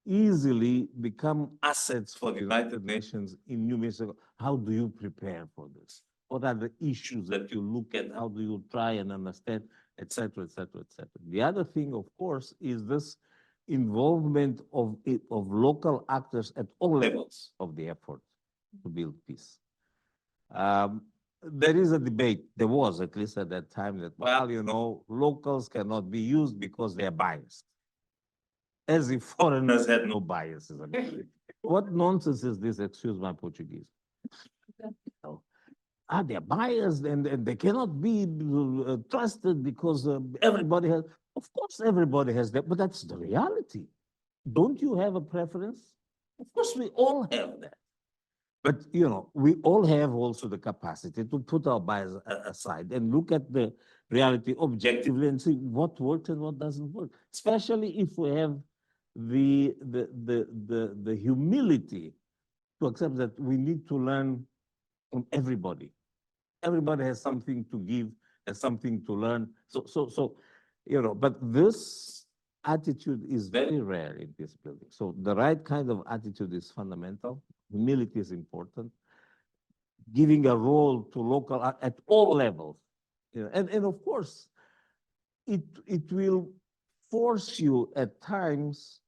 easily become assets for the United Nations in new means. How do you prepare for this? What are the issues that you look at? How do you try and understand, etc., etc., etc. The other thing, of course, is this involvement of local actors at all levels of the effort to build peace. There is a debate, there was at least at that time, that, well, locals cannot be used because they are biased. As if foreigners had no biases. What nonsense is this? Excuse my Portuguese. They're biased and they cannot be trusted because everybody has. Of course, everybody has that, but that's the reality. Don't you have a preference? Of course, we all have that. But, we all have also the capacity to put our bias aside and look at the reality objectively and see what works and what doesn't work, especially if we have the humility to accept that we need to learn from everybody. Everybody has something to give, has something to learn. So but this attitude is very rare in peace building. So the right kind of attitude is fundamental. Humility is important. Giving a role to local at all levels. And of course, it will force you at times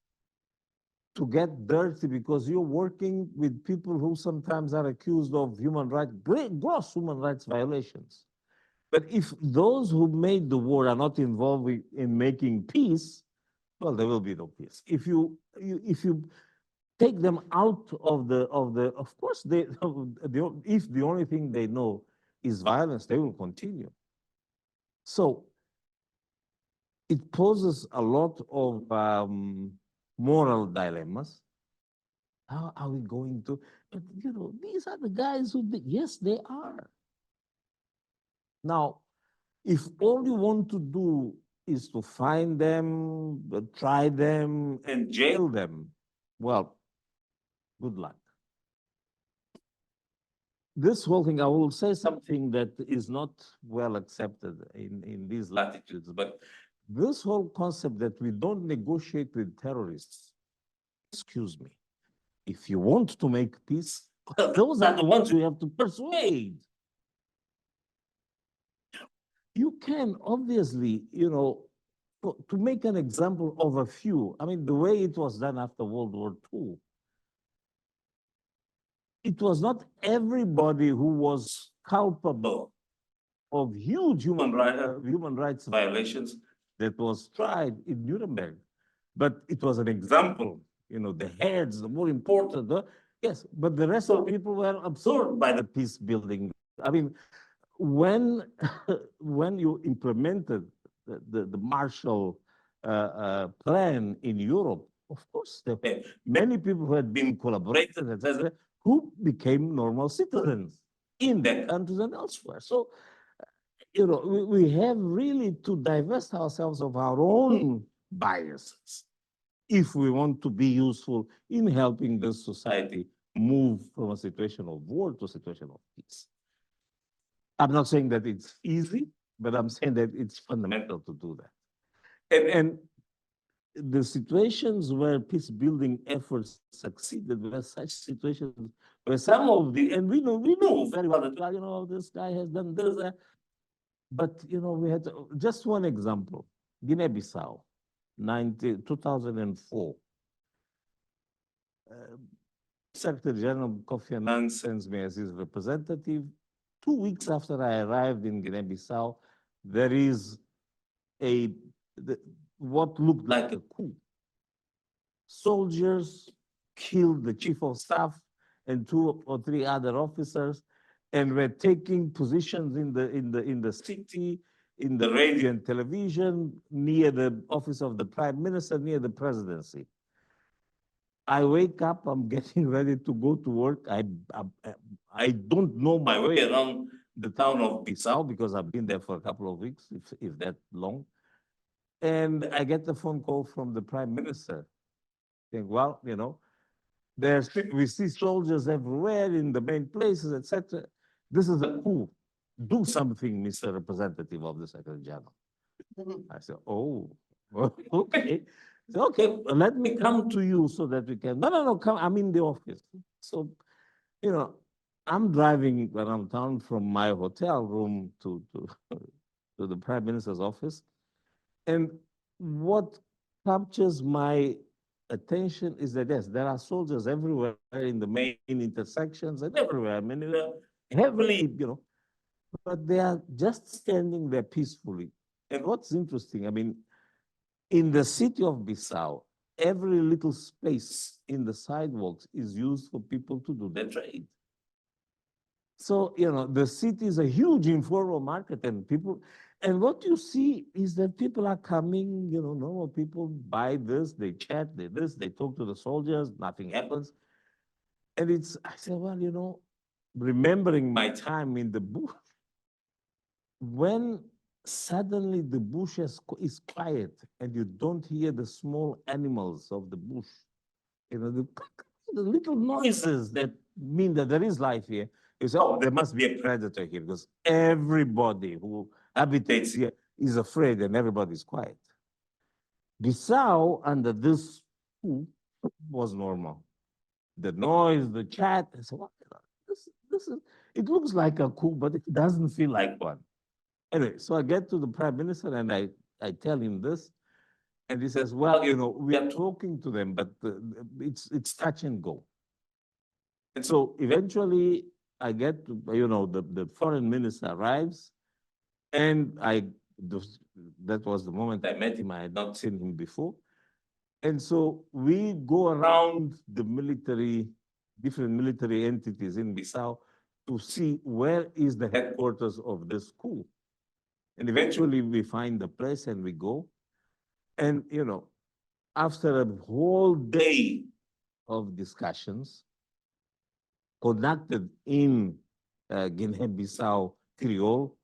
to get dirty because you're working with people who sometimes are accused of gross human rights violations. But if those who made the war are not involved in making peace, well, there will be no peace. If you take them out of course, if the only thing they know is violence, they will continue. So it poses a lot of moral dilemmas. How are we going to? But these are the guys who did. Yes, they are. Now, if all you want to do is to find them, try them, and jail them, well, good luck. This whole thing, I will say something that is not well accepted in these latitudes, but this whole concept that we don't negotiate with terrorists, excuse me, if you want to make peace, well, those are the ones you have to persuade. You can obviously, to make an example of a few, I mean, the way it was done after World War II, it was not everybody who was culpable of huge human rights violations that was tried in Nuremberg. But it was an example, the heads, the more important, yes, but the rest of the people were absorbed by the peace building. I mean, when you implemented the Marshall Plan in Europe, of course, there were many people who had been collaborators, etc., who became normal citizens in their countries and elsewhere. So, we have really to divest ourselves of our own biases if we want to be useful in helping the society move from a situation of war to a situation of peace. I'm not saying that it's easy, but I'm saying that it's fundamental to do that. And the situations where peace building efforts succeeded were such situations where some of the, and we know very well that, well, this guy has done this, but, we had just one example, Guinea-Bissau, 2004. Secretary General Kofi Annan sends me as his representative. 2 weeks after I arrived in Guinea-Bissau, there is what looked like a coup. Soldiers killed the chief of staff and 2 or 3 other officers, and were taking positions in the city, in the radio and television, near the office of the prime minister, near the presidency. I wake up, I'm getting ready to go to work. I don't know my way around the town of Bissau because I've been there for a couple of weeks, if that long. And I get the phone call from the prime minister saying, well, we see soldiers everywhere in the main places, etc. This is a coup. Do something, Mr. Representative of the Secretary General. I said, oh, okay. So, okay, let me come to you so that we can. No, come. I'm in the office. So, I'm driving around town from my hotel room to the Prime Minister's office. And what captures my attention is that, yes, there are soldiers everywhere in the main intersections and everywhere. I mean, heavily, but they are just standing there peacefully. And what's interesting, I mean, in the city of Bissau, every little space in the sidewalks is used for people to do their trade. So, the city is a huge informal market, and what you see is that people are coming, normal people buy this, they chat, they talk to the soldiers, nothing happens. And I said, well, remembering my time in the bush, when suddenly the bush is quiet and you don't hear the small animals of the bush, the little noises that mean that there is life here, you say, oh, there must be a predator here, because everybody who habitates here is afraid and everybody's quiet. Bissau, under this coup, was normal. The noise, the chat, I said, it looks like a coup, but it doesn't feel like one. Anyway, so I get to the prime minister and I tell him this, and he says, well, we are talking to them, but it's touch and go. And so eventually I get to, the foreign minister arrives, and that was the moment I met him. I had not seen him before. And so we go around the different military entities in Bissau to see where is the headquarters of this coup. And eventually we find the place and we go. And, after a whole day of discussions conducted in Guinea-Bissau Creole,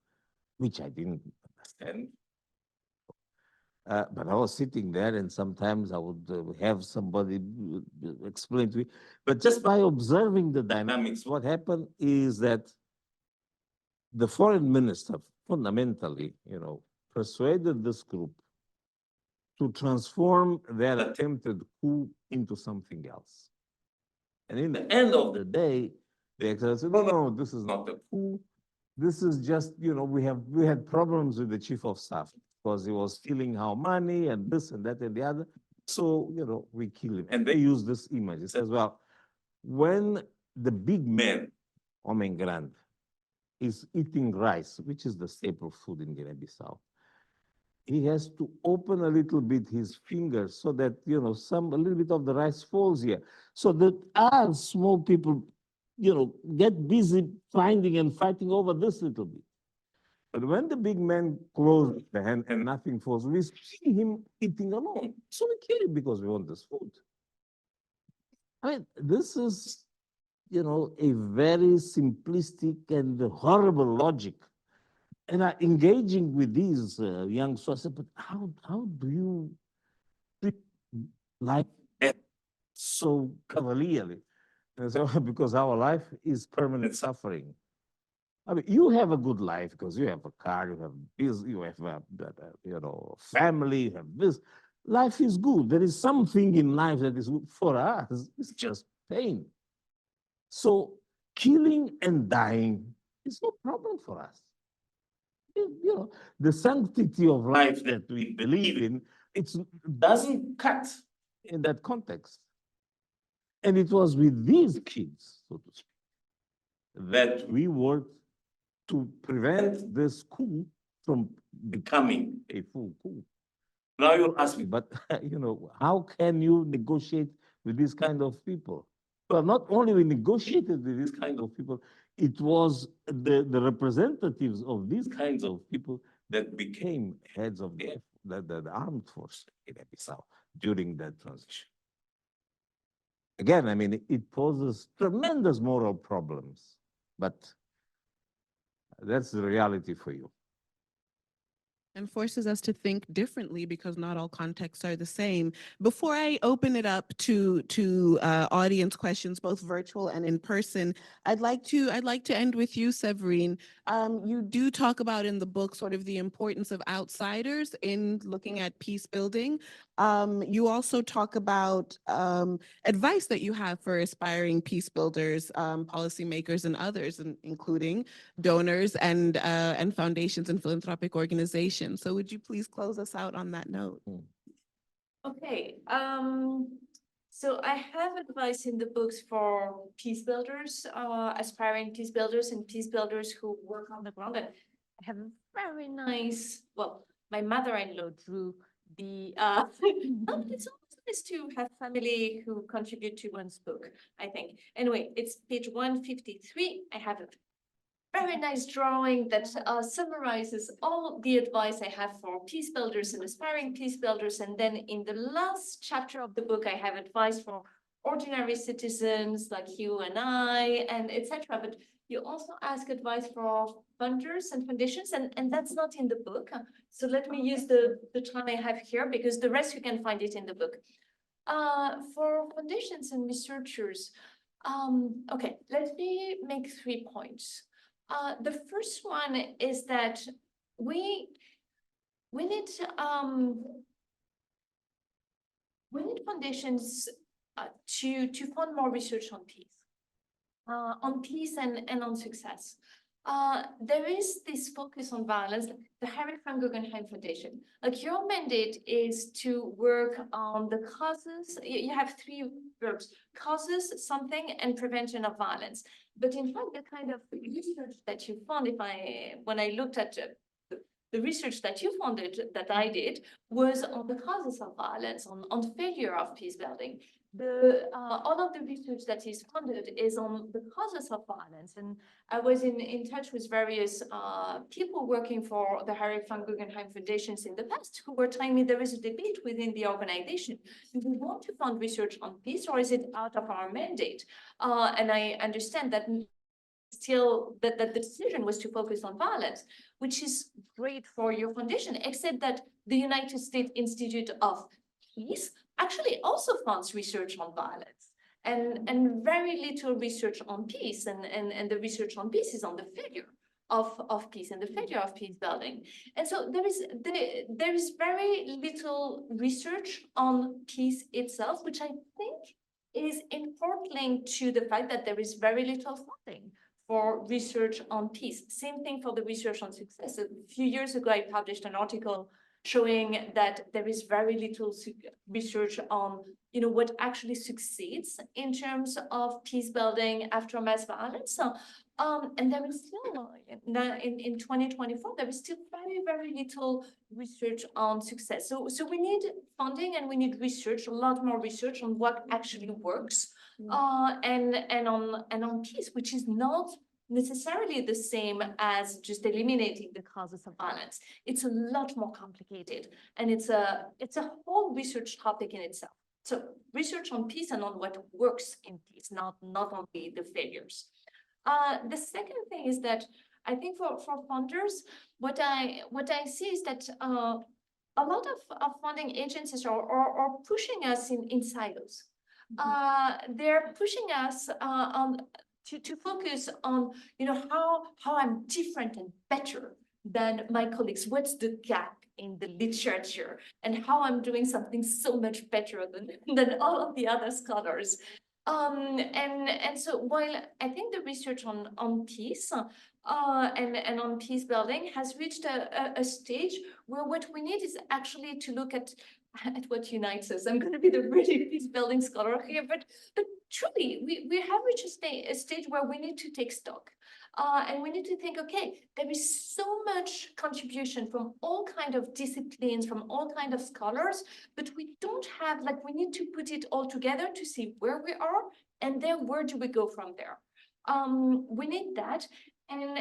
which I didn't understand, but I was sitting there, and sometimes I would have somebody explain to me. But just by observing the dynamics, what happened is that the foreign minister fundamentally, persuaded this group to transform their attempted coup into something else. And in the end of the day, the exile said, no, this is not a coup. This is just, we had problems with the chief of staff because he was stealing our money and this and that and the other. So, we kill him. And they use this image. It says, well, when the big man, homem grande, is eating rice, which is the staple food in Guinea-Bissau, he has to open a little bit his fingers so that, a little bit of the rice falls here. So that us small people, get busy finding and fighting over this little bit. But when the big man closes the hand and nothing falls, we see him eating alone. So we kill him because we want this food. I mean, this is, a very simplistic and horrible logic. And engaging with these young souls, I said, but how do you treat life so cavalierly? And so, because our life is permanent suffering. I mean, you have a good life because you have a car, you have this, you have a family, you have this. Life is good. There is something in life that is good for us. It's just pain. So killing and dying is no problem for us. The sanctity of life that we believe in, it doesn't cut in that context. And it was with these kids, so to speak, that we worked to prevent this coup from becoming a full coup. Now you'll ask me, but how can you negotiate with these kind of people? Well, not only we negotiated with these kind of people, it was the representatives of these kinds of people that became heads of the armed force in Bissau during that transition. Again, I mean, it poses tremendous moral problems, but that's the reality for you. And forces us to think differently because not all contexts are the same. Before I open it up to audience questions, both virtual and in person, I'd like to end with you, Séverine. You do talk about in the book sort of the importance of outsiders in looking at peace building. You also talk about advice that you have for aspiring peace builders, policymakers, and others, including donors and foundations and philanthropic organizations. So would you please close us out on that note? Okay, so I have advice in the books for peace builders, aspiring peace builders and peace builders who work on the ground. And I have a very nice, well, my mother-in-law drew the, it's always nice to have family who contribute to one's book, I think. Anyway, it's page 153. I have a very nice drawing that summarizes all the advice I have for peace builders and aspiring peace builders. And then in the last chapter of the book, I have advice for ordinary citizens like you and I, and etc. But you also ask advice for funders and foundations, and that's not in the book. So let me use the time I have here, because the rest you can find it in the book. For foundations and researchers, okay, let me make 3 points. The first one is that we need foundations to fund more research on peace and on success. There is this focus on violence, the Harry Frank Guggenheim Foundation. Like, your mandate is to work on the causes. You have 3 verbs: causes, something, and prevention of violence. But in fact, the kind of research that you fund, when I looked at the research that you funded, that I did, was on the causes of violence, on failure of peace building. All of the research that is funded is on the causes of violence. And I was in touch with various people working for the Harry Frank Guggenheim Foundations in the past, who were telling me there is a debate within the organization. Do we want to fund research on peace, or is it out of our mandate? And I understand that still that the decision was to focus on violence, which is great for your foundation, except that the United States Institute of Peace actually also funds research on violence, and very little research on peace, and the research on peace is on the failure of peace and the failure of peace building. And so there is very little research on peace itself, which I think is in part linked to the fact that there is very little funding for research on peace. Same thing for the research on success. A few years ago, I published an article showing that there is very little research on, what actually succeeds in terms of peace building after mass violence. And there is still, in 2024, there is still very, very little research on success. So we need funding and we need research, a lot more research on what actually works, and on peace, which is not necessarily the same as just eliminating the causes of violence. It's a lot more complicated, and it's a whole research topic in itself. So research on peace and on what works in peace, not only the failures. The second thing is that I think for funders, what I see is that a lot of funding agencies are pushing us in silos. They're pushing us to focus on, how I'm different and better than my colleagues. What's the gap in the literature and how I'm doing something so much better than all of the other scholars. And so while I think the research on peace and on peace building has reached a stage where what we need is actually to look at what unites us. I'm going to be the really peace building scholar here, but truly we have reached a stage where we need to take stock. And we need to think, okay, there is so much contribution from all kinds of disciplines, from all kinds of scholars, but we don't have, we need to put it all together to see where we are, and then where do we go from there? We need that. And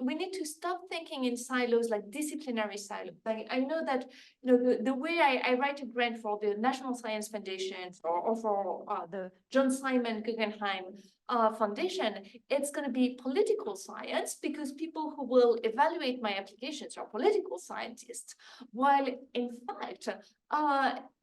we need to stop thinking in silos, like disciplinary silos. Like I know that the way I write a grant for the National Science Foundation or for the John Simon Guggenheim Foundation, it's going to be political science because people who will evaluate my applications are political scientists. While in fact,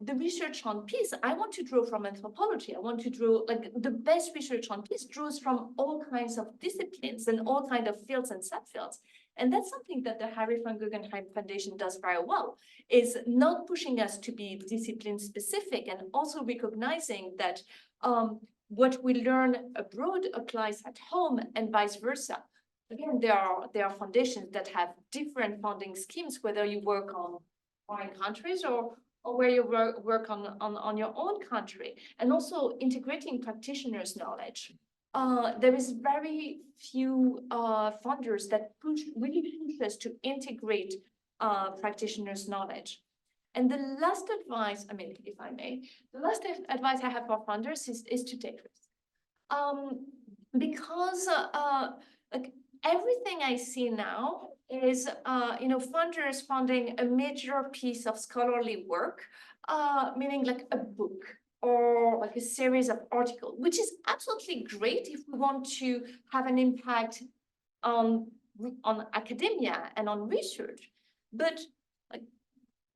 the research on peace, I want to draw from anthropology. I want to draw the best research on peace draws from all kinds of disciplines and all kinds of fields and subfields. And that's something that the Harry van Guggenheim Foundation does very well, is not pushing us to be discipline specific and also recognizing that what we learn abroad applies at home and vice versa. Again, there are foundations that have different funding schemes, whether you work on foreign countries or where you work on your own country, and also integrating practitioners' knowledge. There is very few funders that really push us to integrate practitioners' knowledge. And the last advice, if I may, the last advice I have for funders is to take risks. Because everything I see now is, funders funding a major piece of scholarly work, meaning like a book or like a series of articles, which is absolutely great if we want to have an impact on academia and on research. But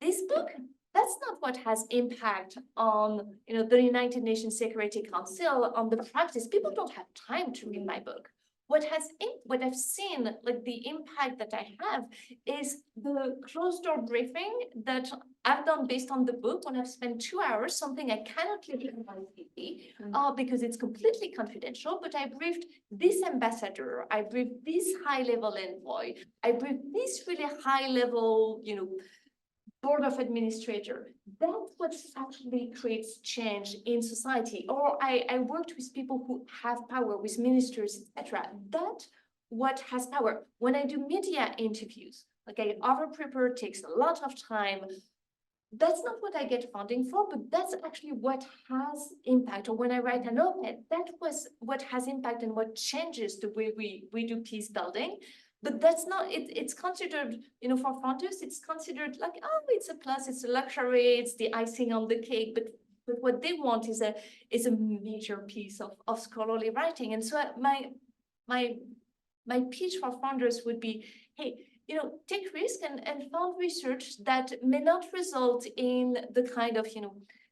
this book, that's not what has impact on, the United Nations Security Council, on the practice. People don't have time to read my book. What I've seen, the impact that I have, is the closed-door briefing that I've done based on the book when I've spent 2 hours, something I cannot leave on my CV because it's completely confidential, but I briefed this ambassador, I briefed this high-level envoy, I briefed this really high-level, board of administrator. That's what actually creates change in society. Or I worked with people who have power, with ministers, etc. That's what has power. When I do media interviews, I over-prepare, takes a lot of time. That's not what I get funding for, but that's actually what has impact. Or when I write an op-ed, that was what has impact and what changes the way we do peace building. But that's not, it's considered, for funders, it's considered it's a plus, it's a luxury, it's the icing on the cake. But what they want is a major piece of scholarly writing. And so my pitch for funders would be, hey, take risk and fund research that may not result in the kind of,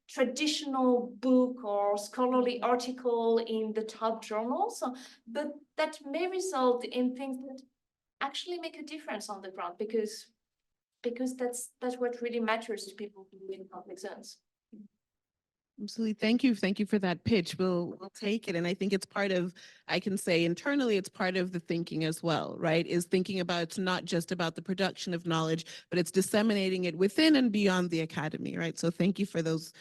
traditional book or scholarly article in the top journals, but that may result in things that actually make a difference on the ground, because that's what really matters to people who live in conflict zones. Absolutely. Thank you for that pitch. We'll take it. And I think it's part of, I can say internally, it's part of the thinking as well, right? Is thinking about, it's not just about the production of knowledge, but it's disseminating it within and beyond the academy, right? So thank you for those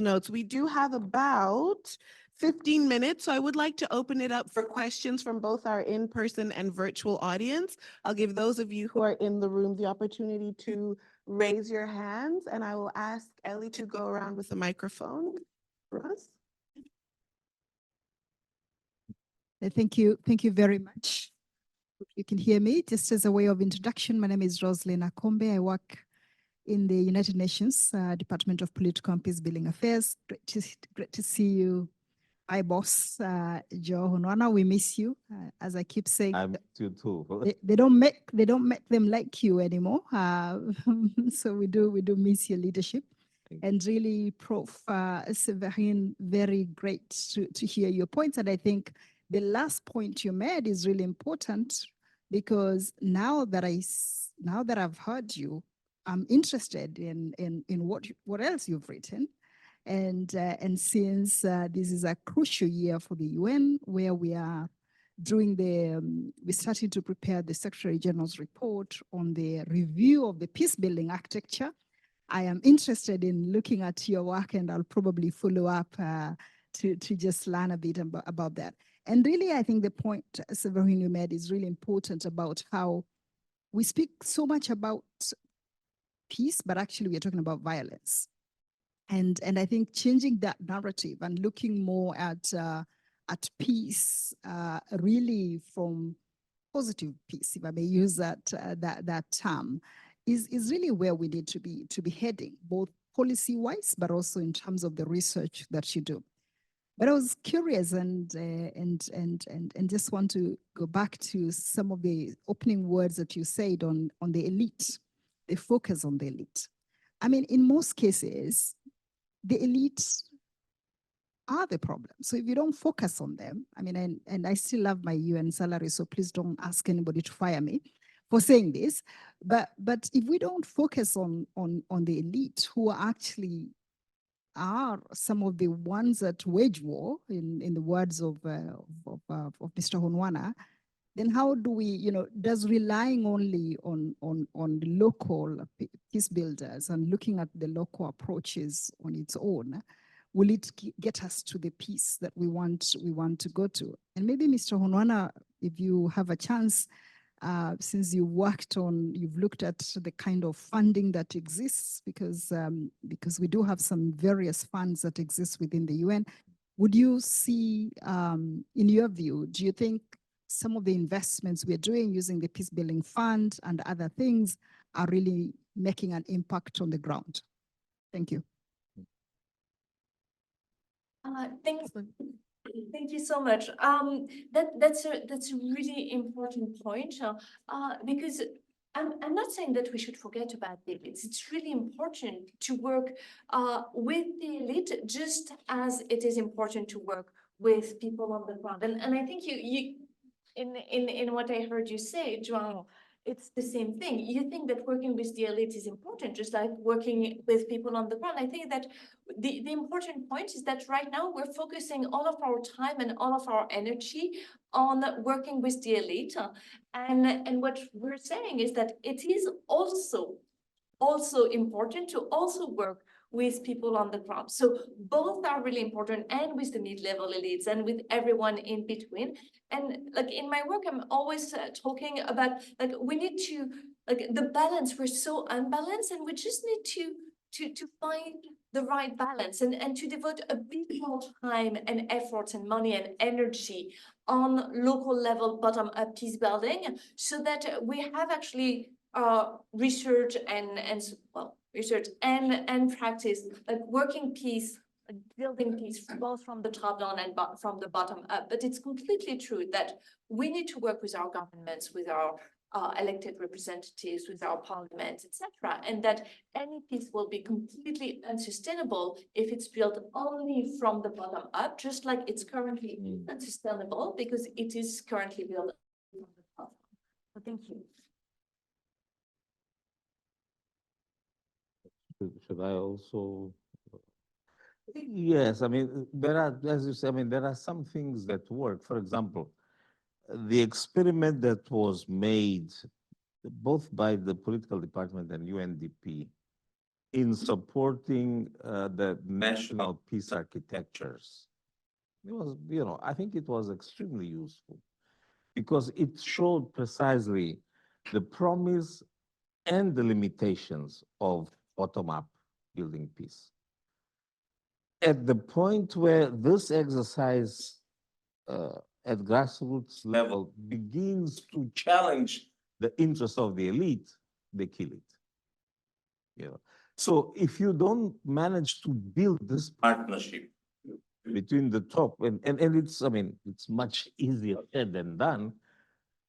notes. We do have about 15 minutes, so I would like to open it up for questions from both our in-person and virtual audience. I'll give those of you who are in the room the opportunity to raise your hands, and I will ask Ellie to go around with the microphone for us. Thank you very much. Hope you can hear me. Just as a way of introduction, my name is Rosalyn Akombe. I work in the United Nations Department of Political and Peacebuilding Affairs. Great to see you. Hi, boss, João Honwana. We miss you. As I keep saying, I'm you too. they don't make them like you anymore. So we do miss your leadership. And really, Prof. Séverine, very great to hear your points. And I think the last point you made is really important, because now that I've heard you, I'm interested in what else you've written. And since this is a crucial year for the UN, where we are doing we're starting to prepare the Secretary General's report on the review of the peacebuilding architecture, I am interested in looking at your work, and I'll probably follow up to just learn a bit about that. And really, I think the point, Séverine, you made is really important about how we speak so much about peace, but actually we're talking about violence. And I think changing that narrative and looking more at peace, really from positive peace, if I may use that term, is really where we need to be heading, both policy-wise, but also in terms of the research that you do. But I was curious and just want to go back to some of the opening words that you said on the elite, the focus on the elite. I mean, in most cases, the elites are the problem. So if you don't focus on them, I mean, and I still love my UN salary, so please don't ask anybody to fire me for saying this. But if we don't focus on the elite, who actually are some of the ones that wage war, in the words of Mr. Honwana, then how do we, does relying only on the local peace builders and looking at the local approaches on its own, will it get us to the peace that we want to go to? And maybe Mr. Honwana, if you have a chance, since you've looked at the kind of funding that exists, because we do have some various funds that exist within the UN, would you see, in your view, do you think some of the investments we're doing using the Peace Building Fund and other things are really making an impact on the ground? Thank you. Thank you so much. That's a really important point, because I'm not saying that we should forget about the elites. It's really important to work with the elite, just as it is important to work with people on the ground. And I think you in what I heard you say, João, it's the same thing. You think that working with the elite is important, just like working with people on the ground. I think that the important point is that right now we're focusing all of our time and all of our energy on working with the elite. And what we're saying is that it is also important to also work with people on the ground. So both are really important, and with the mid-level elites and with everyone in between. And like in my work, I'm always talking about like we need to the balance. We're so unbalanced, and we just need to find the right balance and to devote a bit more time and efforts and money and energy on local level bottom-up peace building, so that we have actually research and practice, like working peace, building peace both from the top down and from the bottom up. But it's completely true that we need to work with our governments, with our elected representatives, with our parliaments, etc. And that any peace will be completely unsustainable if it's built only from the bottom up, just like it's currently unsustainable because it is currently built from the top. Thank you. Should I also? Yes, I mean, there are, as you say, I mean, there are some things that work. For example, the experiment that was made both by the political department and UNDP in supporting the national peace architectures. It was, you know, I think it was extremely useful because it showed precisely the promise and the limitations of bottom-up building peace. At the point where this exercise at grassroots level begins to challenge the interests of the elite, they kill it. You know, so if you don't manage to build this partnership between the top and it's, I mean, it's much easier said than done.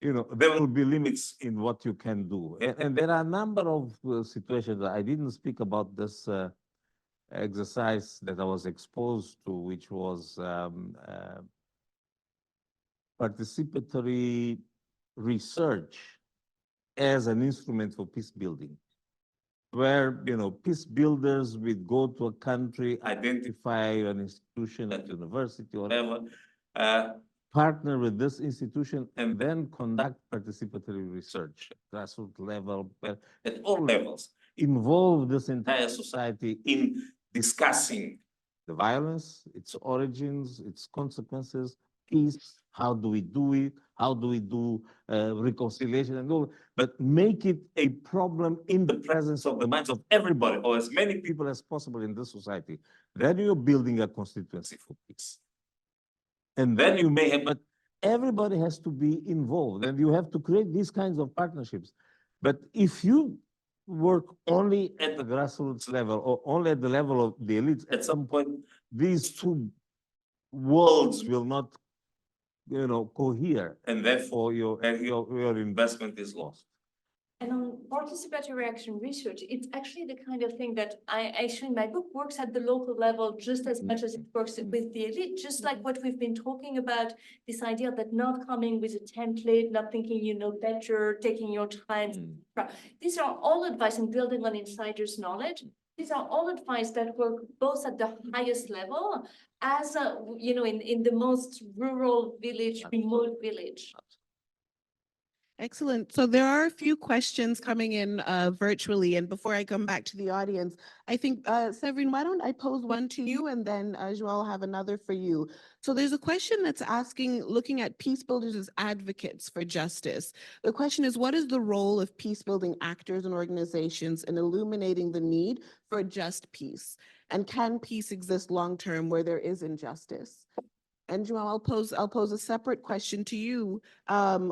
You know, there will be limits in what you can do, and there are a number of situations. I didn't speak about this exercise that I was exposed to, which was participatory research as an instrument for peace building, where, you know, peace builders would go to a country, identify an institution at university or whatever, partner with this institution, and then conduct participatory research at grassroots level, at all levels, involve this entire society in discussing the violence, its origins, its consequences, peace, how do we do it, how do we do reconciliation and all, but make it a problem in the presence of the minds of everybody, or as many people as possible in this society. Then you're building a constituency for peace. And then you may have, but everybody has to be involved, and you have to create these kinds of partnerships. But if you work only at the grassroots level or only at the level of the elites, at some point, these two worlds will not, you know, cohere, and therefore your investment is lost. And on participatory action research, it's actually the kind of thing that I show in my book works at the local level just as much as it works with the elite, just like what we've been talking about, this idea that not coming with a template, not thinking you know better, taking your time. These are all advice and building on insiders' knowledge. These are all advice that work both at the highest level as, you know, in the most rural village, remote village. Excellent. So there are a few questions coming in virtually. And before I come back to the audience, I think, Séverine, why don't I pose one to you and then João, I'll have another for you. So there's a question that's asking, looking at peace builders as advocates for justice. The question is, what is the role of peace building actors and organizations in illuminating the need for a just peace? And can peace exist long-term where there is injustice? And João, I'll pose a separate question to you,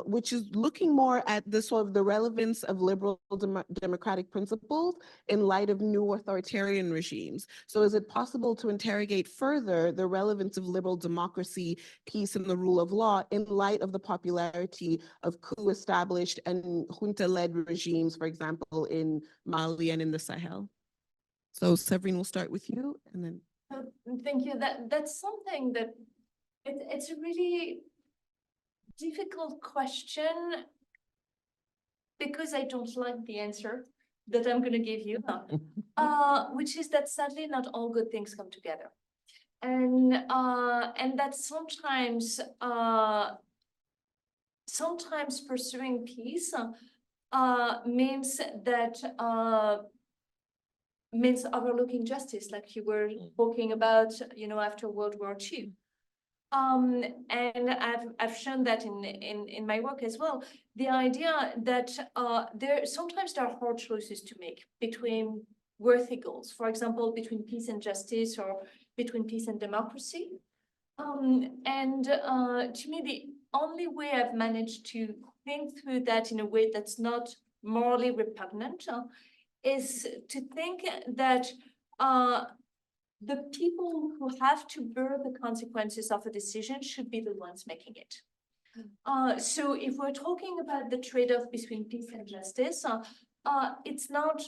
which is looking more at the sort of the relevance of liberal democratic principles in light of new authoritarian regimes. So is it possible to interrogate further the relevance of liberal democracy, peace, and the rule of law in light of the popularity of coup-established and junta-led regimes, for example, in Mali and in the Sahel? So Séverine, we'll start with you, and then. Thank you. That's something that it's a really difficult question because I don't like the answer that I'm going to give you, which is that sadly not all good things come together, and that sometimes pursuing peace means that. Means overlooking justice, like you were talking about, you know, after World War II. And I've shown that in my work as well, the idea that sometimes there are hard choices to make between worthy goals, for example, between peace and justice or between peace and democracy. To me, the only way I've managed to think through that in a way that's not morally repugnant is to think that the people who have to bear the consequences of a decision should be the ones making it. So if we're talking about the trade-off between peace and justice, it's not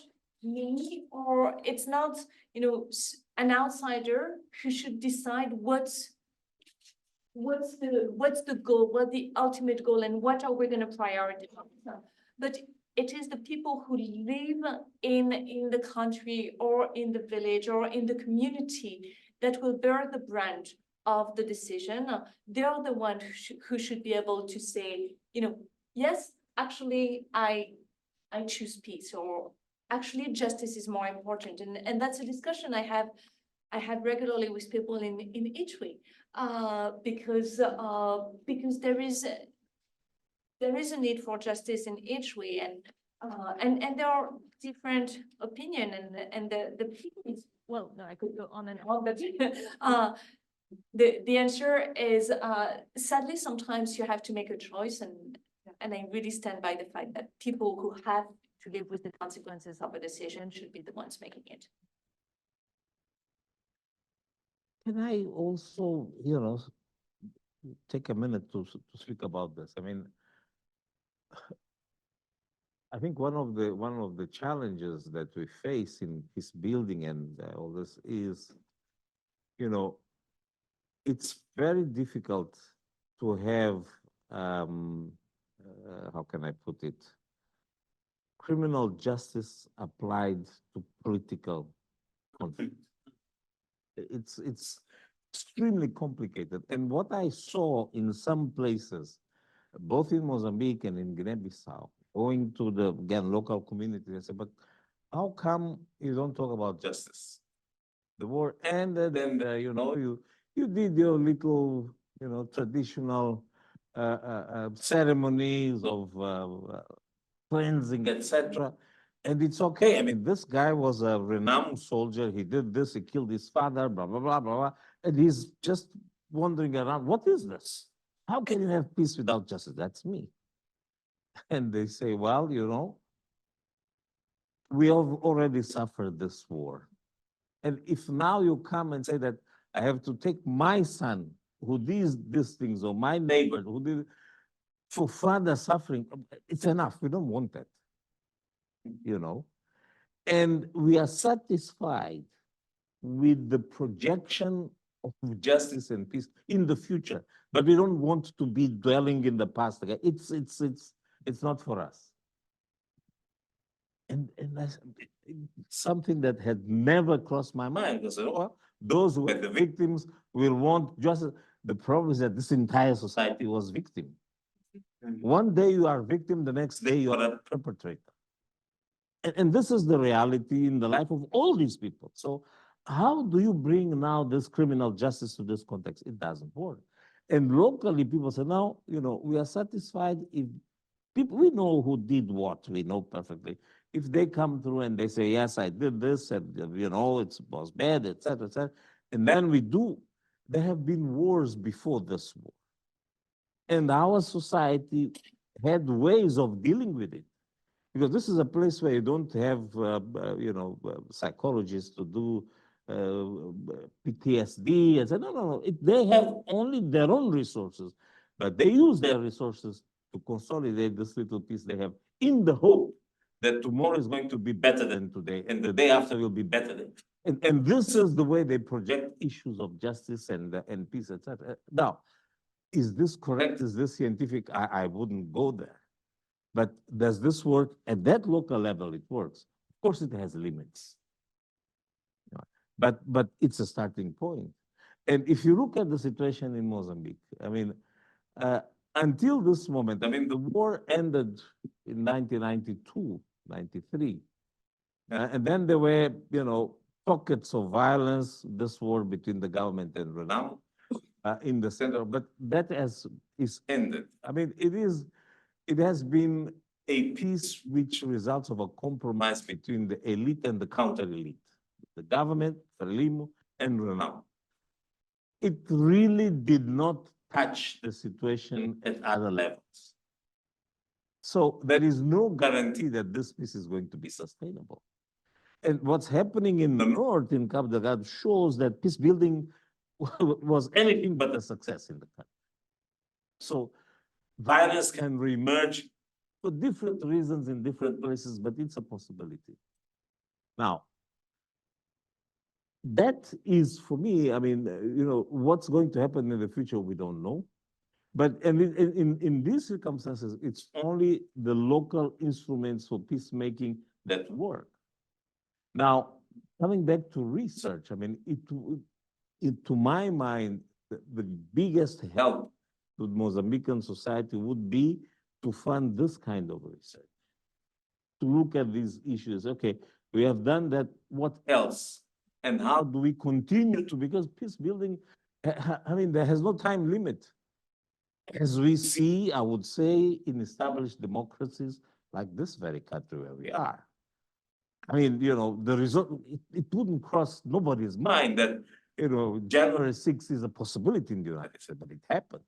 me or it's not, you know, an outsider who should decide what what's the goal, what the ultimate goal, and what are we going to prioritize? But it is the people who live in the country or in the village or in the community that will bear the brunt of the decision. They're the ones who should be able to say, yes, actually, I choose peace, or actually justice is more important. And that's a discussion I have regularly with people in Italy, because there is a need for justice in Italy, and there are different opinion, and the people is, well, no, I could go on and on, but the answer is, sadly, sometimes you have to make a choice, and I really stand by the fact that people who have to live with the consequences of a decision should be the ones making it. Can I also, take a minute to speak about this? I mean, I think one of the challenges that we face in peace building and all this is, it's very difficult to have, how can I put it, criminal justice applied to political conflict. It's extremely complicated. And what I saw in some places, both in Mozambique and in Guinea-Bissau, going to the, again, local community, I said, but how come you don't talk about justice? The war ended, and you did your little, traditional ceremonies of cleansing, etc. And it's okay. I mean, this guy was a renowned soldier. He did this. He killed his father. Blah blah blah blah blah. And he's just wandering around. What is this? How can you have peace without justice? That's me. And they say, well, we have already suffered this war. And if now you come and say that I have to take my son who did these things, or my neighbor who did, for further suffering, it's enough. We don't want that. And we are satisfied with the projection of justice and peace in the future, but we don't want to be dwelling in the past again. It's not for us. And that's something that had never crossed my mind. I said, well, those who were the victims will want justice. The problem is that this entire society was victim. One day you are victim, the next day you are a perpetrator. And this is the reality in the life of all these people. So how do you bring now this criminal justice to this context? It doesn't work. And locally, people say, now, we are satisfied if people, we know who did what, we know perfectly. If they come through and they say, yes, I did this, and, it was bad, etc., etc., and then we do, there have been wars before this war. And our society had ways of dealing with it. Because this is a place where you don't have, psychologists to do PTSD, and say, no. They have only their own resources, but they use their resources to consolidate this little piece they have in the hope that tomorrow is going to be better than today, and the day after will be better than. And this is the way they project issues of justice and peace, etc. Now, is this correct? Is this scientific? I wouldn't go there. But does this work at that local level? It works. Of course, it has limits. But it's a starting point. And if you look at the situation in Mozambique, I mean, until this moment, I mean, the war ended in 1992, 93. And then there were, pockets of violence, this war between the government and Renamo in the center, but that is ended. I mean, it has been a peace which results of a compromise between the elite and the counter-elite, the government, Frelimo, and Renamo. It really did not touch the situation at other levels. So there is no guarantee that this peace is going to be sustainable. And what's happening in the north, in Cabo Delgado, shows that peace building was anything but a success in the country. So violence can reemerge for different reasons in different places, but it's a possibility. Now, that is for me, I mean, what's going to happen in the future, we don't know. But in these circumstances, it's only the local instruments for peacemaking that work. Now, coming back to research, I mean, to my mind, the biggest help to Mozambican society would be to fund this kind of research, to look at these issues. Okay, we have done that, what else? And how do we continue to, because peace building, I mean, there has no time limit. As we see, I would say, in established democracies like this very country where we are. I mean, the result, it wouldn't cross nobody's mind that, January 6th is a possibility in the United States, but it happened.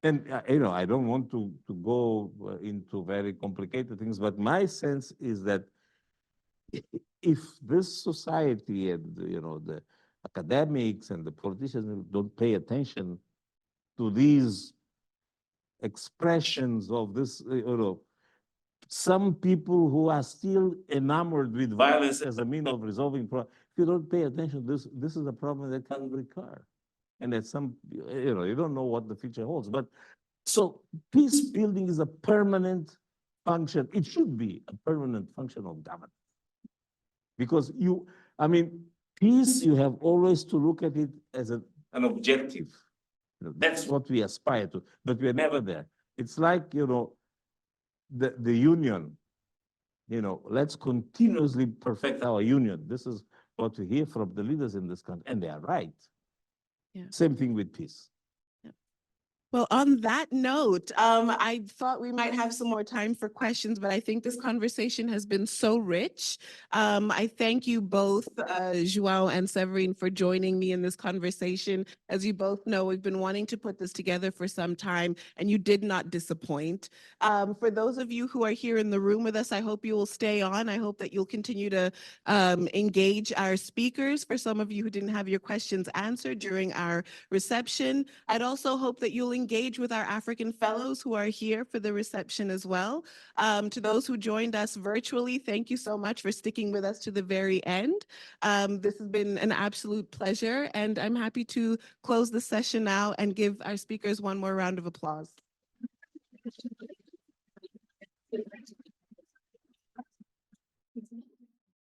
And, I don't want to go into very complicated things, but my sense is that if this society and, the academics and the politicians don't pay attention to these expressions of this, some people who are still enamored with violence as a means of resolving problems, if you don't pay attention, this is a problem that can recur. And that you don't know what the future holds. But so peace building is a permanent function. It should be a permanent function of government. Because peace, you have always to look at it as an objective. That's what we aspire to, but we're never there. It's like, the union, let's continuously perfect our union. This is what we hear from the leaders in this country, and they are right. Yeah. Same thing with peace. Well, on that note, I thought we might have some more time for questions, but I think this conversation has been so rich. I thank you both, João and Séverine, for joining me in this conversation. As you both know, we've been wanting to put this together for some time, and you did not disappoint. For those of you who are here in the room with us, I hope you will stay on. I hope that you'll continue to engage our speakers. For some of you who didn't have your questions answered during our reception, I'd also hope that you'll engage with our African fellows who are here for the reception as well. To those who joined us virtually, thank you so much for sticking with us to the very end. This has been an absolute pleasure, and I'm happy to close the session now and give our speakers one more round of applause.